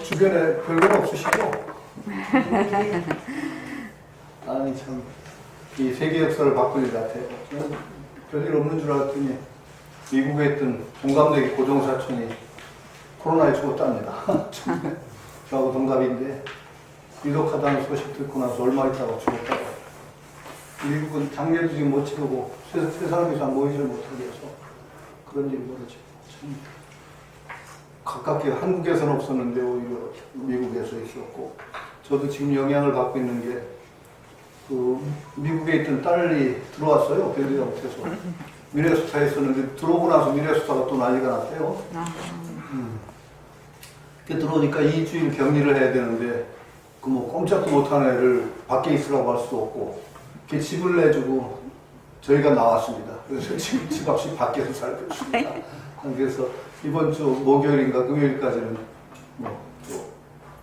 주변에 별건 없으시죠? 아니 참, 이 세계 역사를 바꿀 일 같아요. 저는 별일 없는 줄 알았더니 미국에 있던 동갑내기 고종사촌이 코로나에 죽었답니다. 저하고 동갑인데 위독하다는 소식 듣고 나서 얼마 있다가 죽었다고. 미국은 장례도 지금 못 치르고 세상 이상 모이질 못하게 해서 그런 일이 벌어지고 참 가깝게 한국에서는 없었는데 오히려 미국에서 있었고, 저도 지금 영향을 받고 있는 게 그 미국에 있던 딸이 들어왔어요. 별이라 못해서 미네소타에 있었는데 들어오고 나서 미네소타가 또 난리가 났대요. 들어오니까 2주일 격리를 해야 되는데 그 뭐 꼼짝도 못하는 애를 밖에 있으라고 할 수도 없고, 이렇게 집을 내주고 저희가 나왔습니다. 그래서 지금 집 없이 밖에서 살고 있습니다. 그래서 이번 주 목요일인가 금요일까지는 뭐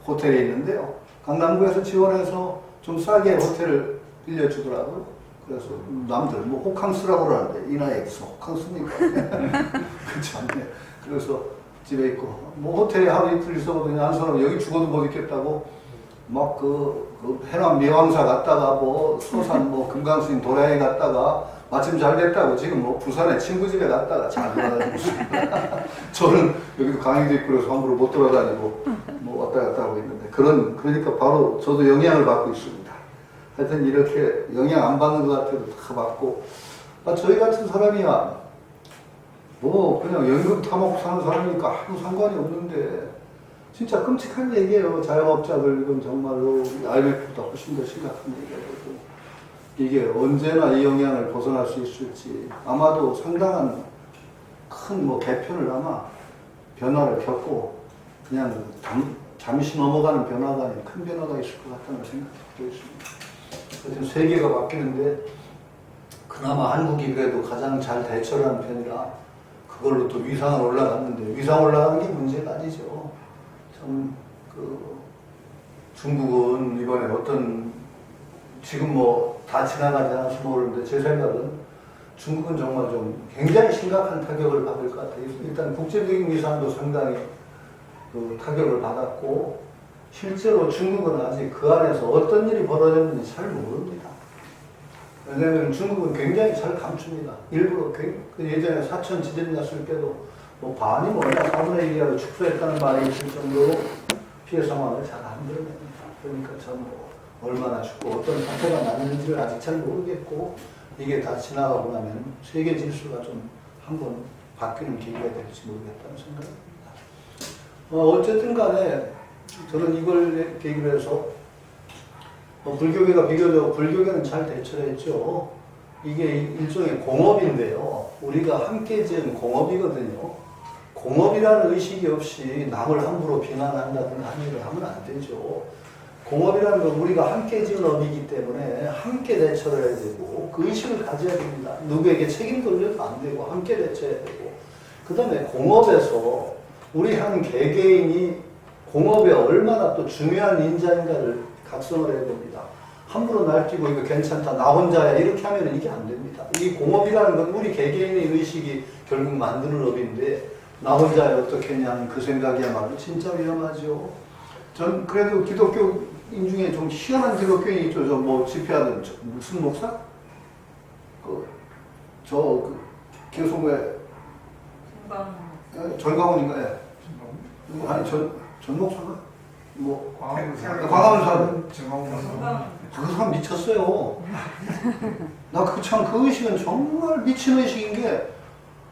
호텔에 있는데요. 강남구에서 지원해서 좀 싸게 호텔을 빌려주더라고요. 그래서 남들 뭐 호캉스라고 그러는데 이 나이에 무슨 호캉스입니까? 그렇지 않네. 그래서 집에 있고 뭐 호텔에 하루 이틀 있어도 그냥 한 사람 여기 죽어도 못 있겠다고 막 그 해남 미왕사 갔다가 뭐 소산 뭐 금강스님 도량에 갔다가 마침 잘 됐다고 지금 뭐 부산에 친구 집에 갔다가 잘 돌아다니고 있습니다. 저는 여기도 강의도 있고 그래서 함부로 못 돌아다니고 뭐 왔다 갔다 하고 있는데 그러니까 바로 저도 영향을 받고 있습니다. 하여튼 이렇게 영향 안 받는 것 같아도 다 받고, 저희 같은 사람이야 뭐 그냥 연금 타먹고 사는 사람이니까 아무 상관이 없는데 진짜 끔찍한 얘기예요. 자영업자들은 정말로 IMF보다 훨씬 더 심각한 얘기거든요. 이게 언제나 이 영향을 벗어날 수 있을지, 아마도 상당한 큰 뭐 개편을 아마 변화를 겪고 그냥 잠시 넘어가는 변화가 아닌 큰 변화가 있을 것 같다는 생각이 들고 있습니다. 하여튼 세계가 바뀌는데 그나마 한국이 그래도 가장 잘 대처를 하는 편이라 그걸로 또 위상을 올라갔는데, 위상 올라가는 게 문제가 아니죠. 참 중국은 이번에 어떤 지금 뭐 다 지나가지 않아서 모르는데 제 생각은 중국은 정말 좀 굉장히 심각한 타격을 받을 것 같아요. 일단 국제적인 위상도 상당히 타격을 받았고, 실제로 중국은 아직 그 안에서 어떤 일이 벌어졌는지 잘 모릅니다. 왜냐하면 중국은 굉장히 잘 감춥니다. 일부러 예전에 사천 지진 났을 때도 뭐 반이 뭐냐 4분의 1이라도 축소했다는 말이 있을 정도로 피해 상황을 잘 안 드러냅니다. 그러니까 참 얼마나 죽고 어떤 사태가 났는지를 아직 잘 모르겠고, 이게 다 지나가고 나면 세계 질서가 좀 한번 바뀌는 계기가 될지 모르겠다는 생각입니다. 어쨌든 간에 저는 이걸 계기로 해서 불교계가 비교적 불교계는 잘 대처했죠. 이게 일종의 공업인데요. 우리가 함께 지은 공업이거든요. 공업이라는 의식이 없이 남을 함부로 비난한다든가 하는 일을 하면 안 되죠. 공업이라는 건 우리가 함께 지은 업이기 때문에 함께 대처를 해야 되고 그 의식을 가져야 됩니다. 누구에게 책임 돌려도 안 되고 함께 대처해야 되고, 그 다음에 공업에서 우리 한 개개인이 공업에 얼마나 또 중요한 인자인가를 각성을 해야 됩니다. 함부로 날뛰고 이거 괜찮다 나 혼자야 이렇게 하면 이게 안 됩니다. 이 공업이라는 건 우리 개개인의 의식이 결국 만드는 업인데 나 혼자야 어떻겠냐 하는 그 생각이야말로 진짜 위험하죠. 전 그래도 기독교인 중에 좀 희한한 기독교인이 있죠. 저 뭐 집회하는 무슨 목사? 교소부에 전광훈인가? 예. 아니 전 목사가? 뭐 광화문 사람. 그 사람 미쳤어요. 나 그 의식은 정말 미친 의식인 게,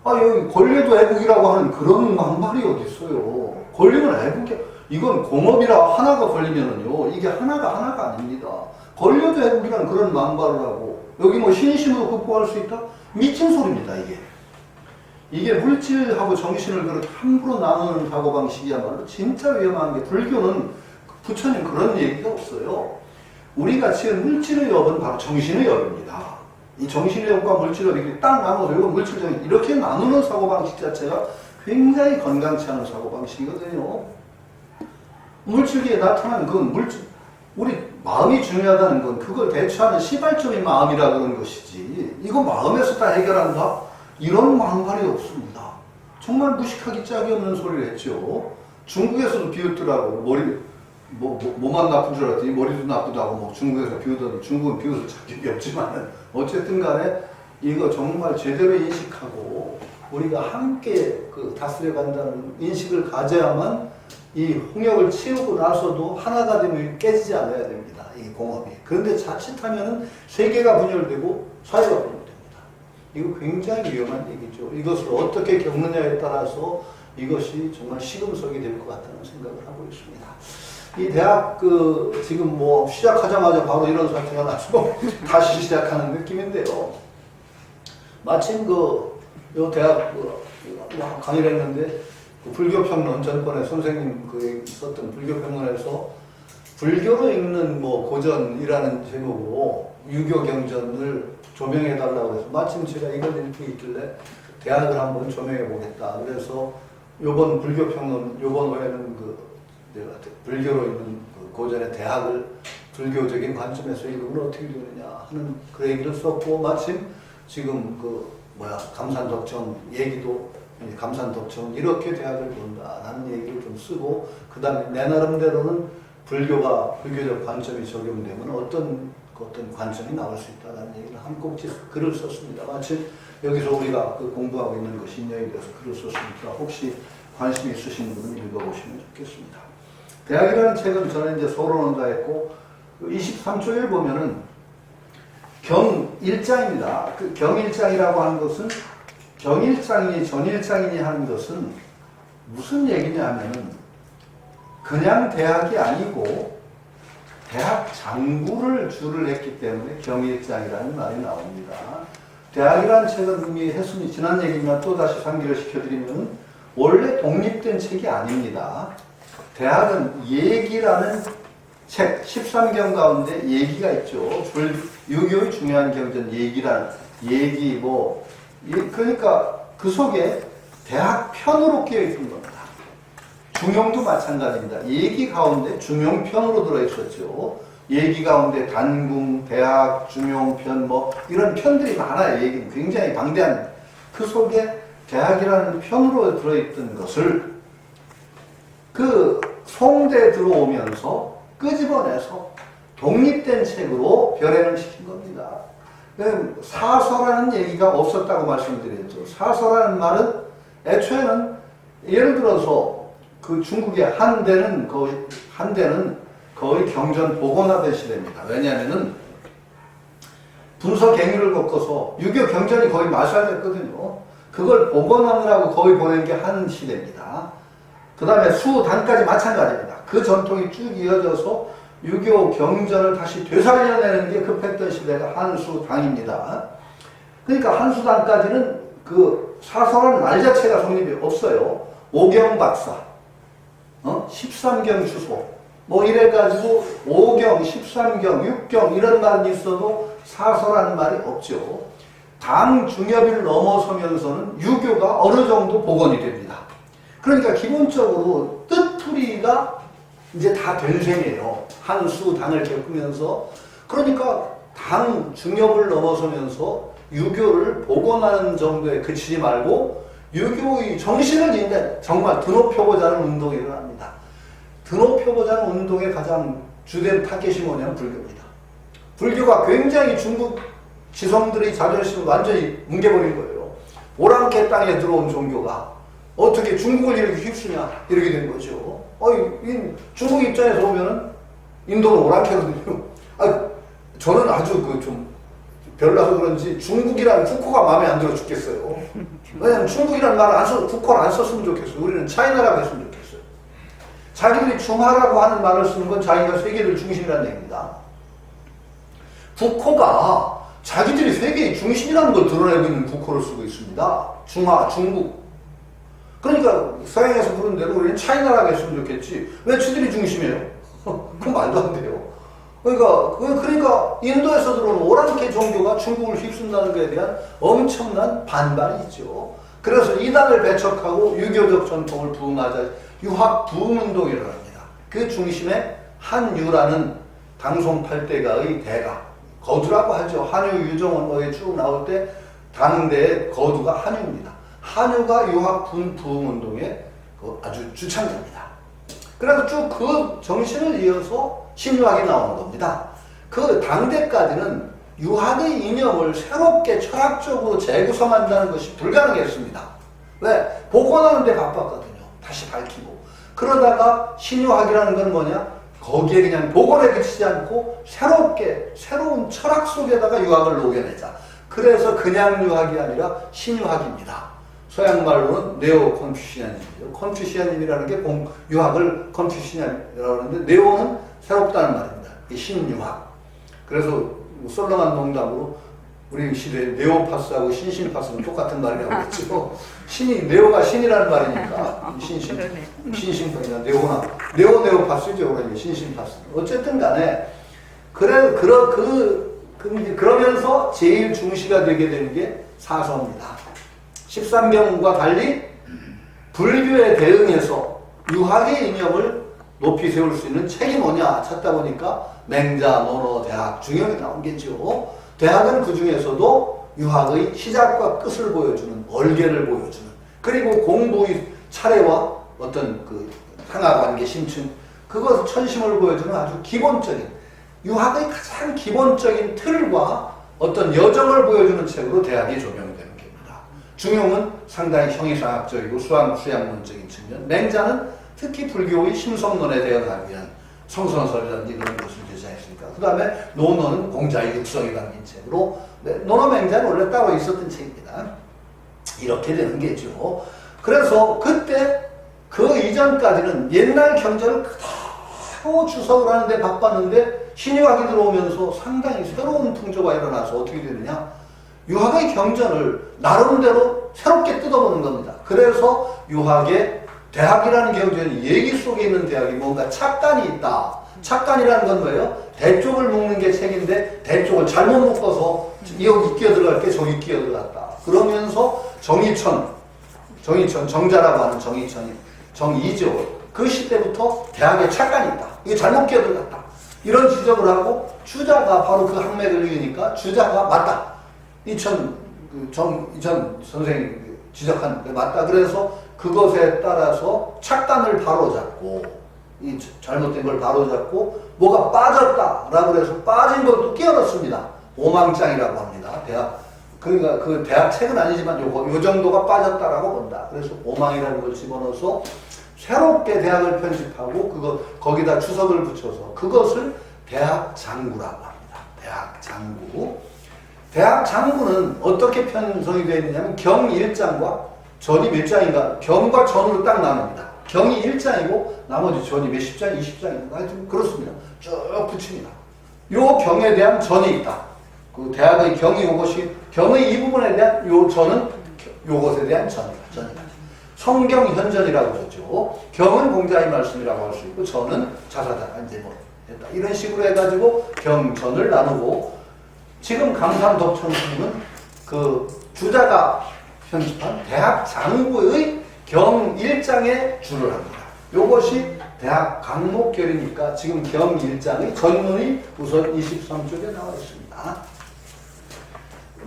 여기 권리도 애국이라고 하는 그런 말이 어디 있어요. 권리는 애국이야. 이건 공업이라 하나가 걸리면은요, 이게 하나가 아닙니다. 권리도 애국이라는 그런 망발을 하고, 여기 뭐 신심으로 극복할 수 있다? 미친 소리입니다, 이게. 이게 물질하고 정신을 그렇게 함부로 나누는 사고방식이야말로 진짜 위험한 게, 불교는 부처님 그런 얘기가 없어요. 우리가 지은 물질의 업은 바로 정신의 업입니다. 이 정신의 업과 물질의 업이 이렇게 딱 나눠서 이거 물질 정신 이렇게 나누는 사고방식 자체가 굉장히 건강치 않은 사고방식이거든요. 물질계에 나타나는 그건 우리 마음이 중요하다는 건 그걸 대처하는 시발점이 마음이라 그런 것이지, 이거 마음에서 다 해결한다? 이런 망발이 없습니다. 정말 무식하기 짝이 없는 소리를 했죠. 중국에서도 비웃더라고. 몸만 나쁜 줄 알았더니 머리도 나쁘다고 뭐 중국에서 비우더니 중국은 비웃을 자격이 없지만 어쨌든 간에 이거 정말 제대로 인식하고 우리가 함께 그 다스려간다는 인식을 가져야만 이 홍역을 치우고 나서도 하나가 되면 깨지지 않아야 됩니다. 이 공업이. 그런데 자칫하면 세계가 분열되고 사회가 분열됩니다. 이거 굉장히 위험한 얘기죠. 이것을 어떻게 겪느냐에 따라서 이것이 정말 시금석이 될 것 같다는 생각을 하고 있습니다. 이 대학 지금 뭐 시작하자마자 바로 이런 사태가 나서 다시 시작하는 느낌인데요. 마침 요 대학 강의를 했는데 불교평론 전번에 선생님 썼던 불교평론에서 불교로 읽는 뭐 고전이라는 제목으로 유교 경전을 조명해달라고 해서 마침 제가 이걸 읽고 있길래 대학을 한번 조명해 보겠다. 그래서 요번 불교평론 요번 호에는 불교로 읽는 고전의 대학을 불교적인 관점에서 읽으면 어떻게 되느냐 하는 그 얘기를 썼고 마침 지금 감산덕청 얘기도 감산덕청 이렇게 대학을 본다라는 얘기를 좀 쓰고 그 다음에 내 나름대로는 불교적 관점이 적용되면 어떤 관점이 나올 수 있다는 얘기를 한 꼭지 글을 썼습니다. 마침 여기서 우리가 공부하고 있는 것이 인연이 돼서 글을 썼으니까 혹시 관심 있으신 분은 읽어보시면 좋겠습니다. 대학이라는 책은 저는 이제 서론원가 했고 23초에 보면은 경일장입니다. 그 경일장이라고 하는 것은 경일장이니 전일장이니 하는 것은 무슨 얘기냐면은 그냥 대학이 아니고 대학 장구를 주를 했기 때문에 경일장이라는 말이 나옵니다. 대학이라는 책은 이미 했으니 지난 얘기지만 또다시 상기를 시켜드리면 원래 독립된 책이 아닙니다. 대학은 예기라는 책 13경 가운데 예기가 있죠. 유교의 중요한 경전 예기란 예기 그러니까 그 속에 대학 편으로 끼어 있는 겁니다. 중용도 마찬가지입니다. 예기 가운데 중용편으로 들어있었죠. 예기 가운데 단궁, 대학, 중용편 이런 편들이 많아요. 예기는 굉장히 방대한 그 속에 대학이라는 편으로 들어있던 것을 그 송대에 들어오면서 끄집어내서 독립된 책으로 변형을 시킨 겁니다. 사서라는 얘기가 없었다고 말씀드렸죠. 사서라는 말은 애초에는 예를 들어서 그 중국의 한대는 거의 경전 복원하던 시대입니다. 왜냐하면은 분서갱유를 겪어서 유교 경전이 거의 말살됐거든요. 그걸 복원하느라고 거의 보낸 게 한 시대입니다. 그 다음에 수단까지 마찬가지입니다. 그 전통이 쭉 이어져서 유교 경전을 다시 되살려내는 게 급했던 시대가 한수당입니다. 그러니까 한수당까지는 그 사서라는 말 자체가 성립이 없어요. 오경박사, 13경 주소, 이래가지고 5경, 13경, 6경 이런 말이 있어도 사서라는 말이 없죠. 당 중엽을 넘어서면서는 유교가 어느 정도 복원이 됩니다. 그러니까 기본적으로 뜻풀이가 이제 다 된 셈이에요. 한수당을 겪으면서. 그러니까 당 중엽을 넘어서면서 유교를 복원하는 정도에 그치지 말고 유교의 정신을 이제 정말 드높여보자 하는 운동이 일어납니다. 드높여보자 하는 운동의 가장 주된 타겟이 뭐냐면 불교입니다. 불교가 굉장히 중국 지성들의 자존심을 완전히 뭉개버린 거예요. 오랑캐 땅에 들어온 종교가 어떻게 중국을 이렇게 휩쓰냐 이렇게 된 거죠. 중국 입장에서 보면은 인도는 오랑캐거든요. 저는 아주 좀 별나서 그런지 중국이라는 후코가 마음에 안 들어 죽겠어요. 왜냐면 중국이라는 말을 후코를 안 썼으면 좋겠어요. 우리는 차이나라고 했으면 좋겠어요. 자기들이 중하라고 하는 말을 쓰는 건 자기가 세계를 중심이라는 얘기입니다. 후코가 자기들이 세계의 중심이라는 걸 드러내고 있는 후코를 쓰고 있습니다. 중하, 중국. 그러니까 서양에서 부른 대로 우리는 차이나라고 했으면 좋겠지. 왜 지들이 중심이에요? 그건 말도 안 돼요. 그러니까 인도에서 들어오는 오랑캐 종교가 중국을 휩쓴다는 것에 대한 엄청난 반발이 있죠. 그래서 이단을 배척하고 유교적 전통을 부흥하자 유학 부흥운동이 일어납니다. 그 중심에 한유라는 당송팔대가의 대가, 거두라고 하죠. 한유 유정원 쭉 나올 때 당대의 거두가 한유입니다. 한유가 유학 부흥운동에 아주 주창자입니다. 그래서 쭉 그 정신을 이어서 신유학이 나오는 겁니다. 그 당대까지는 유학의 이념을 새롭게 철학적으로 재구성한다는 것이 불가능했습니다. 왜? 복원하는 데 바빴거든요. 다시 밝히고. 그러다가 신유학이라는 건 뭐냐? 거기에 그냥 복원에 그치지 않고 새롭게, 새로운 철학 속에다가 유학을 녹여내자. 그래서 그냥 유학이 아니라 신유학입니다. 서양 말로는 네오 컨퓨시안즘이죠. 컨퓨시안즘이라는 게 유학을 컨퓨시안이라고 하는데, 네오는 새롭다는 말입니다. 신유학. 그래서 썰렁한 농담으로 우리 시대에 네오파스하고 신신파스는 똑같은 말이라고 했죠. 신이, 네오가 신이라는 말이니까 신신파이나 네오파스죠. 그러니까 신신파스. 어쨌든 간에 그러면서 제일 중시가 되게 되는 게 사서입니다. 13경과 달리 불교에 대응해서 유학의 이념을 높이 세울 수 있는 책이 뭐냐 찾다 보니까 맹자, 논어, 대학, 중형이 나온 게죠. 대학은 그 중에서도 유학의 시작과 끝을 보여주는, 얼개를 보여주는, 그리고 공부의 차례와 어떤 그 상하관계, 심층, 그것을 천심을 보여주는 아주 기본적인, 유학의 가장 기본적인 틀과 어떤 여정을 보여주는 책으로 대학이 조명되는 겁니다. 중용은 상당히 형이상학적이고 수양론적인 측면, 맹자는 특히 불교의 심성론에 대응하기 위한 성선설이라든지 그런 것을 제시했으니까. 그 다음에 논어는 공자의 육성이 담긴 책으로, 논어 맹자는 원래 따로 있었던 책입니다. 이렇게 되는 게죠. 그래서 그때 그 이전까지는 옛날 경전을 그대로 주석을 하는데 바빴는데 신유학이 들어오면서 상당히 새로운 풍조가 일어나서 어떻게 되느냐, 유학의 경전을 나름대로 새롭게 뜯어보는 겁니다. 그래서 유학의 대학이라는 경전이 얘기 속에 있는 대학이 뭔가 착간이 있다. 착간이라는 건 뭐예요? 대쪽을 묶는 게 책인데 대쪽을 잘못 묶어서 여기 끼어들어갈 게 저기 끼어들어갔다. 그러면서 정의천, 정자라고 하는 정의천이, 정의죠. 그 시대부터 대학에 착간이 있다. 이게 잘못 끼어들어갔다. 이런 지적을 하고 주자가 바로 그 학맥을 이으니까 주자가 맞다. 이천 선생님이 지적한 게 맞다. 그래서 그것에 따라서 착간을 바로잡고, 이 잘못된 걸 바로잡고, 뭐가 빠졌다라고 해서 빠진 것도 끼워넣습니다. 오망장이라고 합니다. 대학. 그러니까 그 대학 책은 아니지만 요 정도가 빠졌다라고 본다. 그래서 오망이라는 걸 집어넣어서 새롭게 대학을 편집하고 거기다 주석을 붙여서 그것을 대학 장구라고 합니다. 대학 장구. 대학 장구는 어떻게 편성이 되어 있느냐면 경 1장과 전이 몇 장인가? 경과 전으로 딱 나눕니다. 경이 1장이고 나머지 전이 몇십 장, 20장인가? 하여튼 그렇습니다. 쭉 붙입니다. 요 경에 대한 전이 있다. 그 대학의 경이 요것이, 경의 이 부분에 대한 요 전은 요것에 대한 전이다. 성경 현전이라고 그러죠. 경은 공자의 말씀이라고 할 수 있고 전은 자사자가 이제 뭐 했다. 이런 식으로 해가지고 경전을 나누고, 지금 강산 덕천스님은 그 주자가 편집한 대학 장구의 경 1장에 주를 합니다. 요것이 대학 강목결이니까 지금 경 1장의 전문이 우선 23쪽에 나와 있습니다.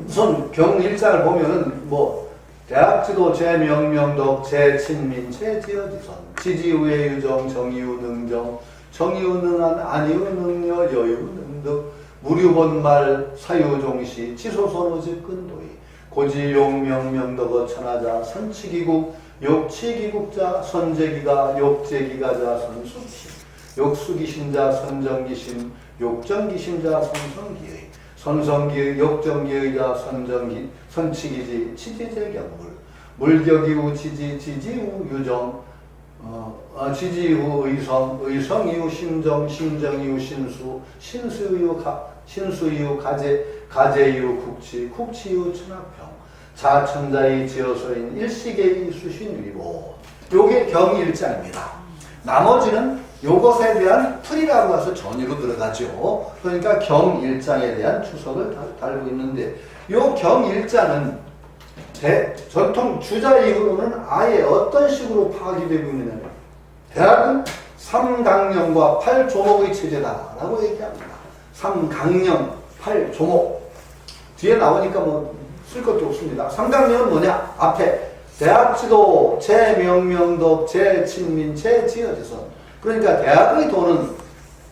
우선 경 1장을 보면은 뭐 대학지도 제명명덕 제친민 제지어지선 지지우의 유정 정이우 능정 정이우 능한 안이우 능여 여유 능득 무류본말 사유종시 지소선우집근도이 고지용명명덕어 천하자 선치기국 욕치기국자 선제기가 욕제기가자 선수기신 욕수기신자 선정기신 욕정기신자 선성기의 선성기의 욕정기의자 선치기지 치지제경물 물격이후 지지후 유정 지지후 의성이후 심정 심정이후 신수이후 가제이후 국치이후 천하평 자천자의 지어서인 일식의 수신위보. 요게 경 1장입니다. 나머지는 요것에 대한 풀이라고 해서 전의로 들어가죠. 그러니까 경 1장에 대한 추석을 달고 있는데, 요 경 1장은 전통 주자 이후로는 아예 어떤 식으로 파악이 되고 있느냐면, 대학은 3강령과 8조목의 체제다라고 얘기합니다. 3강령, 8조목. 뒤에 나오니까 뭐 쓸 것도 없습니다. 3강령은 뭐냐? 앞에 대학지도, 제명명덕, 제친민, 제지어지선. 그러니까 대학의 도는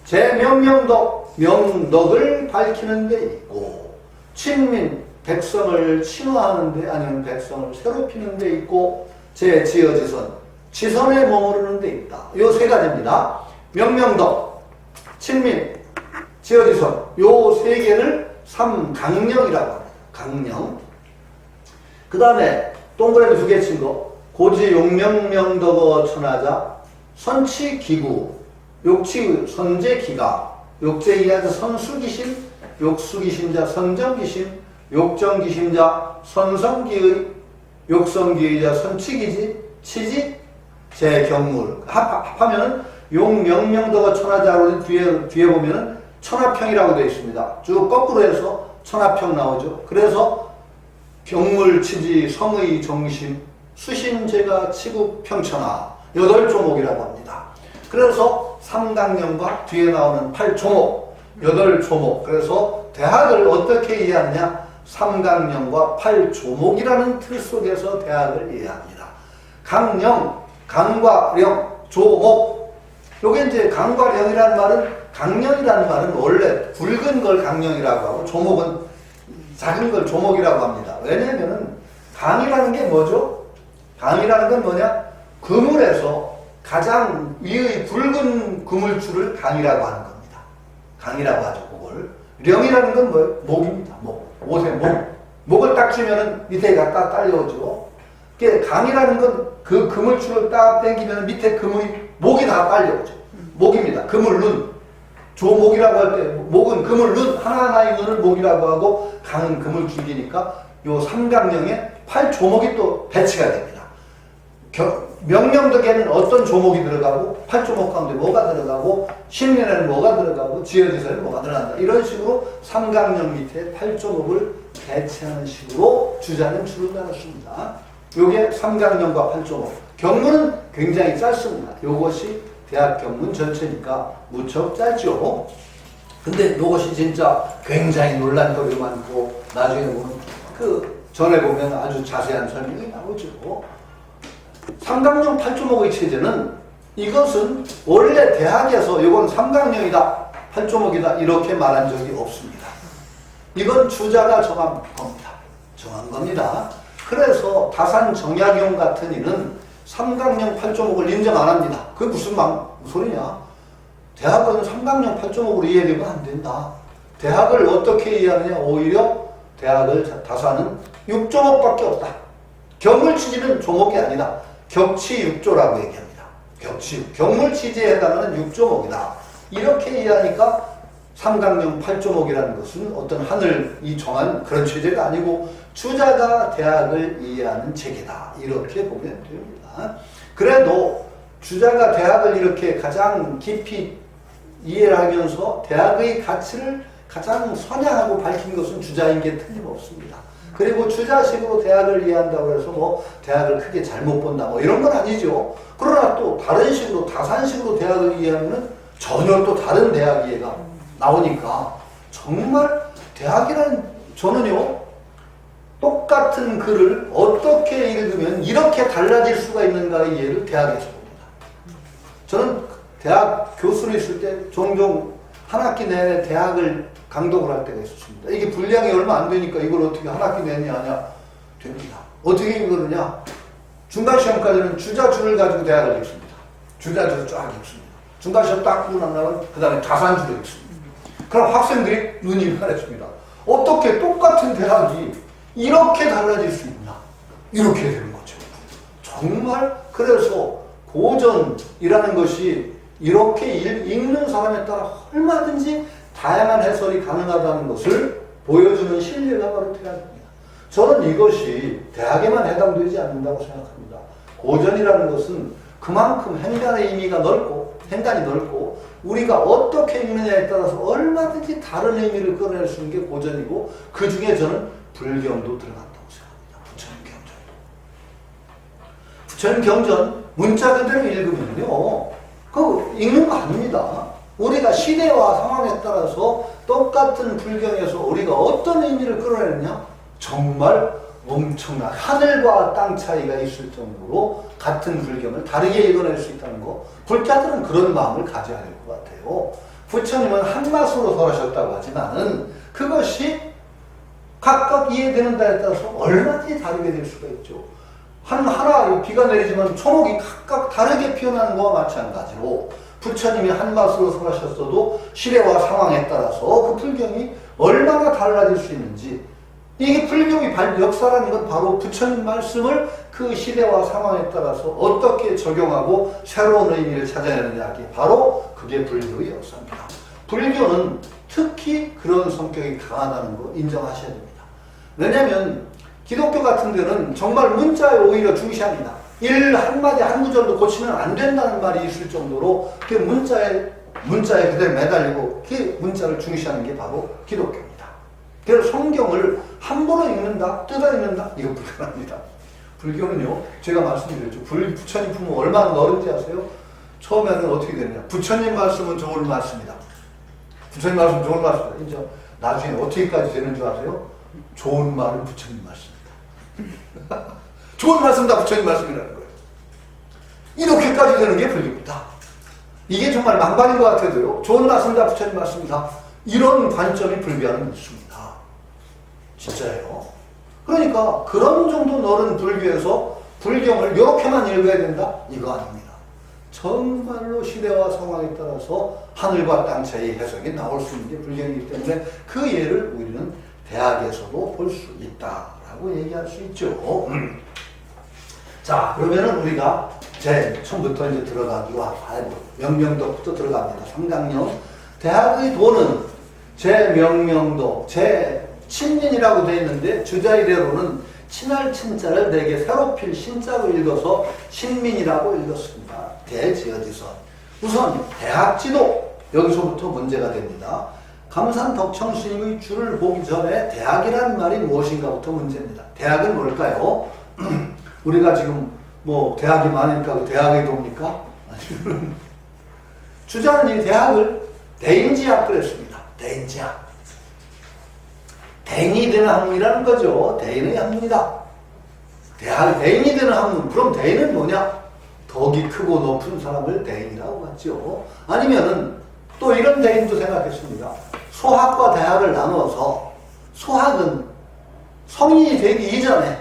제명명덕, 명덕을 밝히는 데 있고, 친민, 백성을 친화하는 데 아니면 백성을 새롭히는 데 있고, 제지어지선, 지선에 머무르는 데 있다. 요 세 가지입니다. 명명덕, 친민, 지어지선, 요 세 개를 삼강령이라고 합니다. 강령. 그 다음에 동그라미 두 개 친 거, 고지 용명명덕어 천하자, 선치기구, 욕치 선제기가, 욕제이하자 선수기심, 욕수기심자 선정기심, 욕정기심자 선성기의, 욕성기의자 선치기지, 치지, 제경물. 합하면은 용명명덕어 천하자로 뒤에 보면은 천하평이라고 되어 있습니다. 쭉 거꾸로 해서 천하평 나오죠. 그래서 경물치지 성의 정심 수신제가 치국 평천하 8조목이라고 합니다. 그래서 삼강령과 뒤에 나오는 8조목 8조목. 그래서 대학을 어떻게 이해하느냐, 삼강령과 8조목이라는 틀 속에서 대학을 이해합니다. 강령, 강과 령, 조목. 요게 이제 강과 령이라는 말은, 강령이라는 말은 원래 굵은 걸 강령이라고 하고 조목은 작은 걸 조목이라고 합니다. 왜냐면은 강이라는 게 뭐죠? 강이라는 건 뭐냐? 그물에서 가장 위의 굵은 그물줄을 강이라고 하는 겁니다. 강이라고 하죠, 그걸. 령이라는 건 뭐예요? 목입니다. 목. 옷의 목. 목을 딱 쥐면은 밑에가 딱 딸려오죠. 강이라는 건 그 그물줄을 딱 당기면 밑에 그물이, 목이 다 딸려오죠. 목입니다. 그물눈. 조목이라고 할 때, 목은 그물눈, 하나하나의 눈을 목이라고 하고, 강은 그물줄기니까 요 삼강령에 8조목이 또 배치가 됩니다. 명령덕에는 어떤 조목이 들어가고, 8조목 가운데 뭐가 들어가고, 신년에는 뭐가 들어가고, 지어지서는 뭐가 들어간다. 이런 식으로 삼강령 밑에 8조목을 배치하는 식으로 주자는 줄을 나눴습니다. 요게 삼강령과 8조목. 경문은 굉장히 짧습니다. 요것이 대학 경문 전체니까 무척 짧죠. 근데 요것이 진짜 굉장히 논란거리 많고, 나중에 보면 전에 보면 아주 자세한 설명이 나오죠. 삼강령 8조목의 체제는, 이것은 원래 대학에서 이건 삼강령이다, 8조목이다 이렇게 말한 적이 없습니다. 이건 주자가 정한 겁니다. 그래서 다산 정약용 같은 이는 삼강령 8조목을 인정 안 합니다. 그게 무슨 소리냐? 대학은 삼강령 8조목으로 이해되면 안 된다. 대학을 어떻게 이해하느냐? 오히려 다산은 6조목밖에 없다. 경물치지는 조목이 아니다. 격치육조라고 얘기합니다. 경물치지에 해당하는 6조목이다. 이렇게 이해하니까 삼강령 8조목이라는 것은 어떤 하늘이 정한 그런 체제가 아니고 주자가 대학을 이해하는 체계다. 이렇게 보면 됩니다. 그래도 주자가 대학을 이렇게 가장 깊이 이해를 하면서 대학의 가치를 가장 선양하고 밝힌 것은 주자인 게 틀림없습니다. 그리고 주자식으로 대학을 이해한다고 해서 뭐 대학을 크게 잘못 본다 뭐 이런 건 아니죠. 그러나 또 다른 식으로 다산식으로 대학을 이해하면 전혀 또 다른 대학 이해가 나오니까 정말 대학이라는, 저는요 똑같은 글을 어떻게 읽으면 이렇게 달라질 수가 있는가의 이해를 대학에서 봅니다. 저는 대학 교수로 있을 때 종종 한 학기 내내 대학을 강독을 할 때가 있었습니다. 이게 분량이 얼마 안 되니까 이걸 어떻게 한 학기 내내 하냐? 됩니다. 어떻게 읽느냐? 중간 시험까지는 주자줄을 가지고 대학을 읽습니다. 주자줄을 쫙 읽습니다. 중간 시험 딱 보고 나면 그 다음에 자산줄을 읽습니다. 그럼 학생들이 눈이 환해집니다. 어떻게 똑같은 대학이 이렇게 달라질 수 있나? 이렇게 되는 거죠. 정말 그래서 고전이라는 것이 이렇게 읽는 사람에 따라 얼마든지 다양한 해설이 가능하다는 것을 보여주는 신뢰가 바로 대학입니다. 저는 이것이 대학에만 해당되지 않는다고 생각합니다. 고전이라는 것은 그만큼 행간의 의미가 행간이 넓고 우리가 어떻게 읽느냐에 따라서 얼마든지 다른 의미를 끌어낼 수 있는 게 고전이고, 그 중에 저는 불경도 들어간다고 생각합니다. 부처경전 문자 그대로 읽으면요, 읽는 거 아닙니다. 우리가 시대와 상황에 따라서 똑같은 불경에서 우리가 어떤 의미를 끌어내느냐, 정말 엄청난 하늘과 땅 차이가 있을 정도로 같은 불경을 다르게 읽어낼 수 있다는 거, 불자들은 그런 마음을 가져야 될 것 같아요. 부처님은 한 맛으로 설하셨다고 하지만은 그것이 각각 이해되는 데에 따라서 얼마든지 다르게 될 수가 있죠. 하나 비가 내리지만 초목이 각각 다르게 피어나는 것과 마찬가지로 부처님이 한 맛으로 설하셨어도 시대와 상황에 따라서 그 불경이 얼마나 달라질 수 있는지, 이게 불경의 역사라는 건 바로 부처님 말씀을 그 시대와 상황에 따라서 어떻게 적용하고 새로운 의미를 찾아내느냐, 바로 그게 불교의 역사입니다. 불교는 특히 그런 성격이 강하다는 거 인정하셔야 됩니다. 왜냐하면 기독교 같은 데는 정말 문자에 오히려 중시합니다. 일 한마디 한 구절도 고치면 안 된다는 말이 있을 정도로 그 문자에 그대로 매달리고 그 문자를 중시하는 게 바로 기독교입니다. 그래서 성경을 함부로 읽는다, 뜯어 읽는다, 이거 불가능합니다. 불교는요, 제가 말씀드렸죠. 부처님 품은 얼마나 넓은지 아세요? 처음에는 어떻게 되느냐. 부처님 말씀은 좋은 말씀이다. 부처님 말씀은 좋은 말씀이다. 이제 나중에 어떻게까지 되는 줄 아세요? 좋은 말은 부처님 말씀이다. 좋은 말씀이다, 부처님 말씀이라는 거예요. 이렇게까지 되는 게 불교입니다. 이게 정말 망발인 것 같아도요, 좋은 말씀이다, 부처님 말씀이다, 이런 관점이 불교하는 있습니다. 진짜예요. 그러니까 그런 정도 넓은 불교에서 불경을 이렇게만 읽어야 된다? 이거 아닙니다. 정말로 시대와 상황에 따라서 하늘과 땅 차이의 해석이 나올 수 있는 게 불경이기 때문에 그 예를 우리는 대학에서도 볼 수 있다라고 얘기할 수 있죠. 자, 그러면은 우리가 처음부터 이제 들어가기로 하고, 명명도부터 들어갑니다. 3강령. 대학의 도는 명명도, 친민이라고 되어 있는데 주자이대로는 친할 친자를 되게 새로 필 신자로 읽어서 신민이라고 읽었습니다. 대지어지선. 우선 대학지도, 여기서부터 문제가 됩니다. 감산덕청 스님의 줄을 보기 전에 대학이라는 말이 무엇인가부터 문제입니다. 대학은 뭘까요? 우리가 지금 뭐 대학이 많으니까 그 대학의 도입니까? 주자는 이 대학을 대인지학 그랬습니다. 대인지학. 대인이 되는 학문이라는 거죠. 대인의 학문이다. 대인이 되는 학문. 그럼 대인은 뭐냐? 덕이 크고 높은 사람을 대인이라고 하죠. 아니면은 또 이런 대인도 생각했습니다. 소학과 대학을 나누어서 소학은 성인이 되기 이전에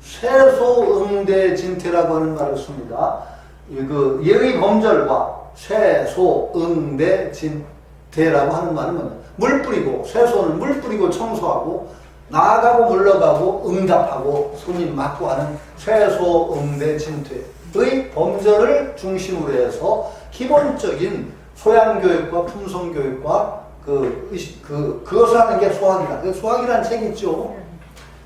쇠소응대진퇴라고 하는 말을 씁니다. 그 예의 범절과 쇠소응대진퇴라고 하는 말은 뭐냐? 물 뿌리고, 쇠소는 물 뿌리고 청소하고, 나아가고 물러가고 응답하고 손님 맞고 하는 쇠소응대진퇴의 범절을 중심으로 해서 기본적인 소양교육과 품성교육과 그것을 하는 게 소학이다. 소학이라는 책이 있죠.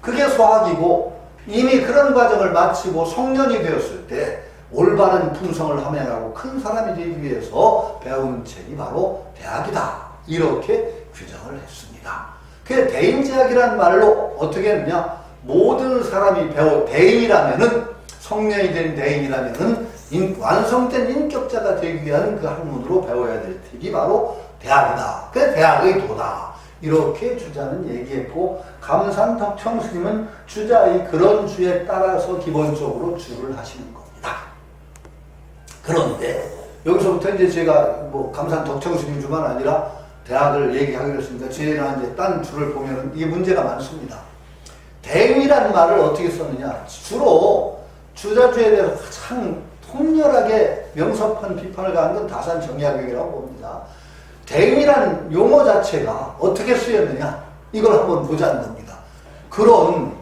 그게 소학이고, 이미 그런 과정을 마치고 성년이 되었을 때 올바른 품성을 함양하고 큰 사람이 되기 위해서 배우는 책이 바로 대학이다. 이렇게 규정을 했습니다. 그 대인지학이라는 말로 어떻게 했느냐? 모든 사람이 대인이라면은, 성년이 된 대인이라면은 완성된 인격자가 되기 위한 그 학문으로 배워야 될 책이 바로 대학이다. 그 대학의 도다. 이렇게 주자는 얘기했고, 감산덕청 스님은 주자의 그런 주에 따라서 기본적으로 주를 하시는 겁니다. 그런데 여기서부터 이제 제가 뭐 감산덕청 스님 주만 아니라 대학을 얘기하기로 했습니다. 제가 이제 딴 줄을 보면은 이게 문제가 많습니다. 대인이라는 말을 어떻게 썼느냐? 주로 주자주에 대해서 가장 통렬하게 명섭한 비판을 가한 건 다산정약용이라고 봅니다. 대인이라는 용어 자체가 어떻게 쓰였느냐? 이걸 한번 보자는 겁니다. 그런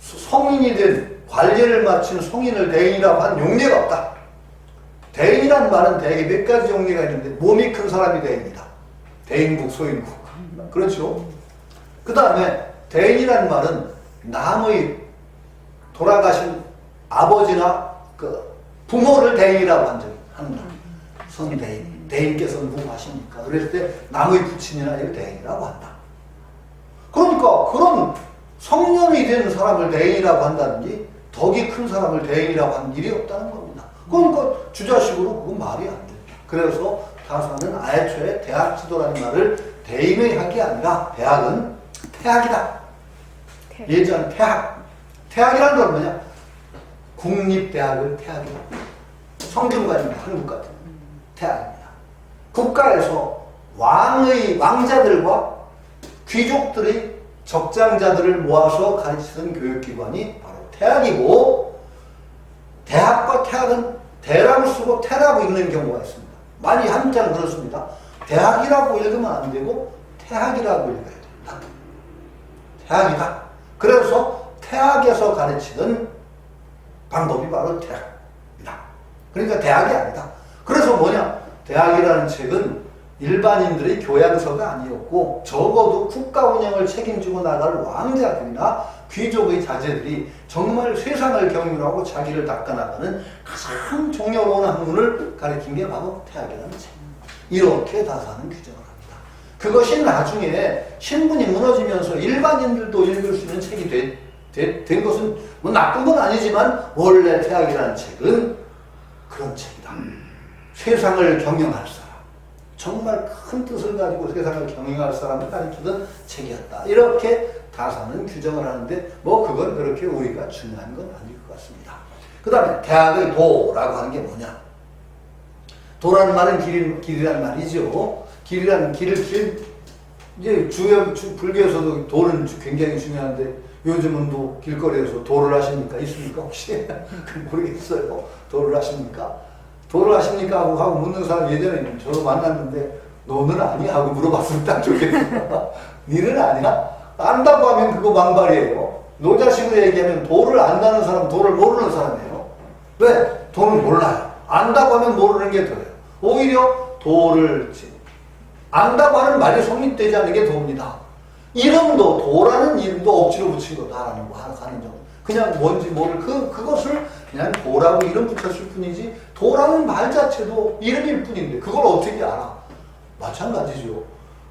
성인이 된 관리를 마친 성인을 대인이라고 하는 용례가 없다. 대인이라는 말은 대개 몇 가지 용례가 있는데, 몸이 큰 사람이 대인이다. 대인국, 소인국. 그렇죠? 그 다음에 대인이라는 말은 남의 돌아가신 아버지나 그 부모를 대인이라고 한다. 선대인. 대인께서는 누구하십니까? 그랬을 때 남의 부친이나 이거 대인이라고 한다. 그러니까 그런 성년이 된 사람을 대인이라고 한다는 게 덕이 큰 사람을 대인이라고 하는 일이 없다는 겁니다. 그러니까 주자식으로 그건 말이 안 돼. 그래서 다사는 애초에 대학지도라는 말을 대인의 학이 아니라 대학은 태학이다. 예전 태학, 태학이라는 건 뭐냐? 국립대학을 태학이라고. 성균관입니다. 한국 같은 태학입니다. 국가에서 왕자들과 귀족들의 적장자들을 모아서 가르치는 교육기관이 바로 태학이고, 대학과 태학은 대라고 쓰고 태라고 읽는 경우가 있습니다. 많이 한자는 그렇습니다. 대학이라고 읽으면 안 되고 태학이라고 읽어야 된다. 태학이다. 그래서 태학에서 가르치는 방법이 바로 태학이다. 그러니까 대학이 아니다. 그래서 뭐냐? 대학이라는 책은 일반인들의 교양서가 아니었고, 적어도 국가 운영을 책임지고 나갈 왕자들이나 귀족의 자제들이 정말 세상을 경륜하고 자기를 닦아나가는 가장 종려로운 학문을 가르친 게 바로 태학이라는 책. 이렇게 다사는 규정을 합니다. 그것이 나중에 신분이 무너지면서 일반인들도 읽을 수 있는 책이 된 것은 뭐 나쁜 건 아니지만, 원래 태학이라는 책은 그런 책이다. 세상을 경영할 사람, 정말 큰 뜻을 가지고 세상을 경영할 사람을 가르치던 책이었다. 이렇게 다사는 규정을 하는데, 뭐 그건 그렇게 우리가 중요한 건 아닐 것 같습니다. 그 다음에 대학의 도라고 하는 게 뭐냐? 도라는 말은 길이란 말이죠. 이제 불교에서도 도는 굉장히 중요한데, 요즘은 또 길거리에서 도를 하십니까? 있습니까? 혹시? 모르겠어요. 도를 하십니까? 도를 하십니까? 하고 묻는 사람 예전에 저도 만났는데, 너는 아니? 하고 물어봤으면 딱 좋겠다. 니는 아니야? 안다고 하면 그거 망발이에요. 노자식으로 얘기하면 도를 안다는 사람은 도를 모르는 사람이에요. 왜? 도는 몰라요. 안다고 하면 모르는 게 더해요. 오히려 도를 안다고 하는 말이 성립되지 않는 게 도입니다. 이름도, 도라는 이름도 억지로 붙인 거다라는 거 하는 점. 그냥 뭔지 모를 그것을 그냥 도라고 이름 붙였을 뿐이지, 도라는 말 자체도 이름일 뿐인데 그걸 어떻게 알아? 마찬가지죠.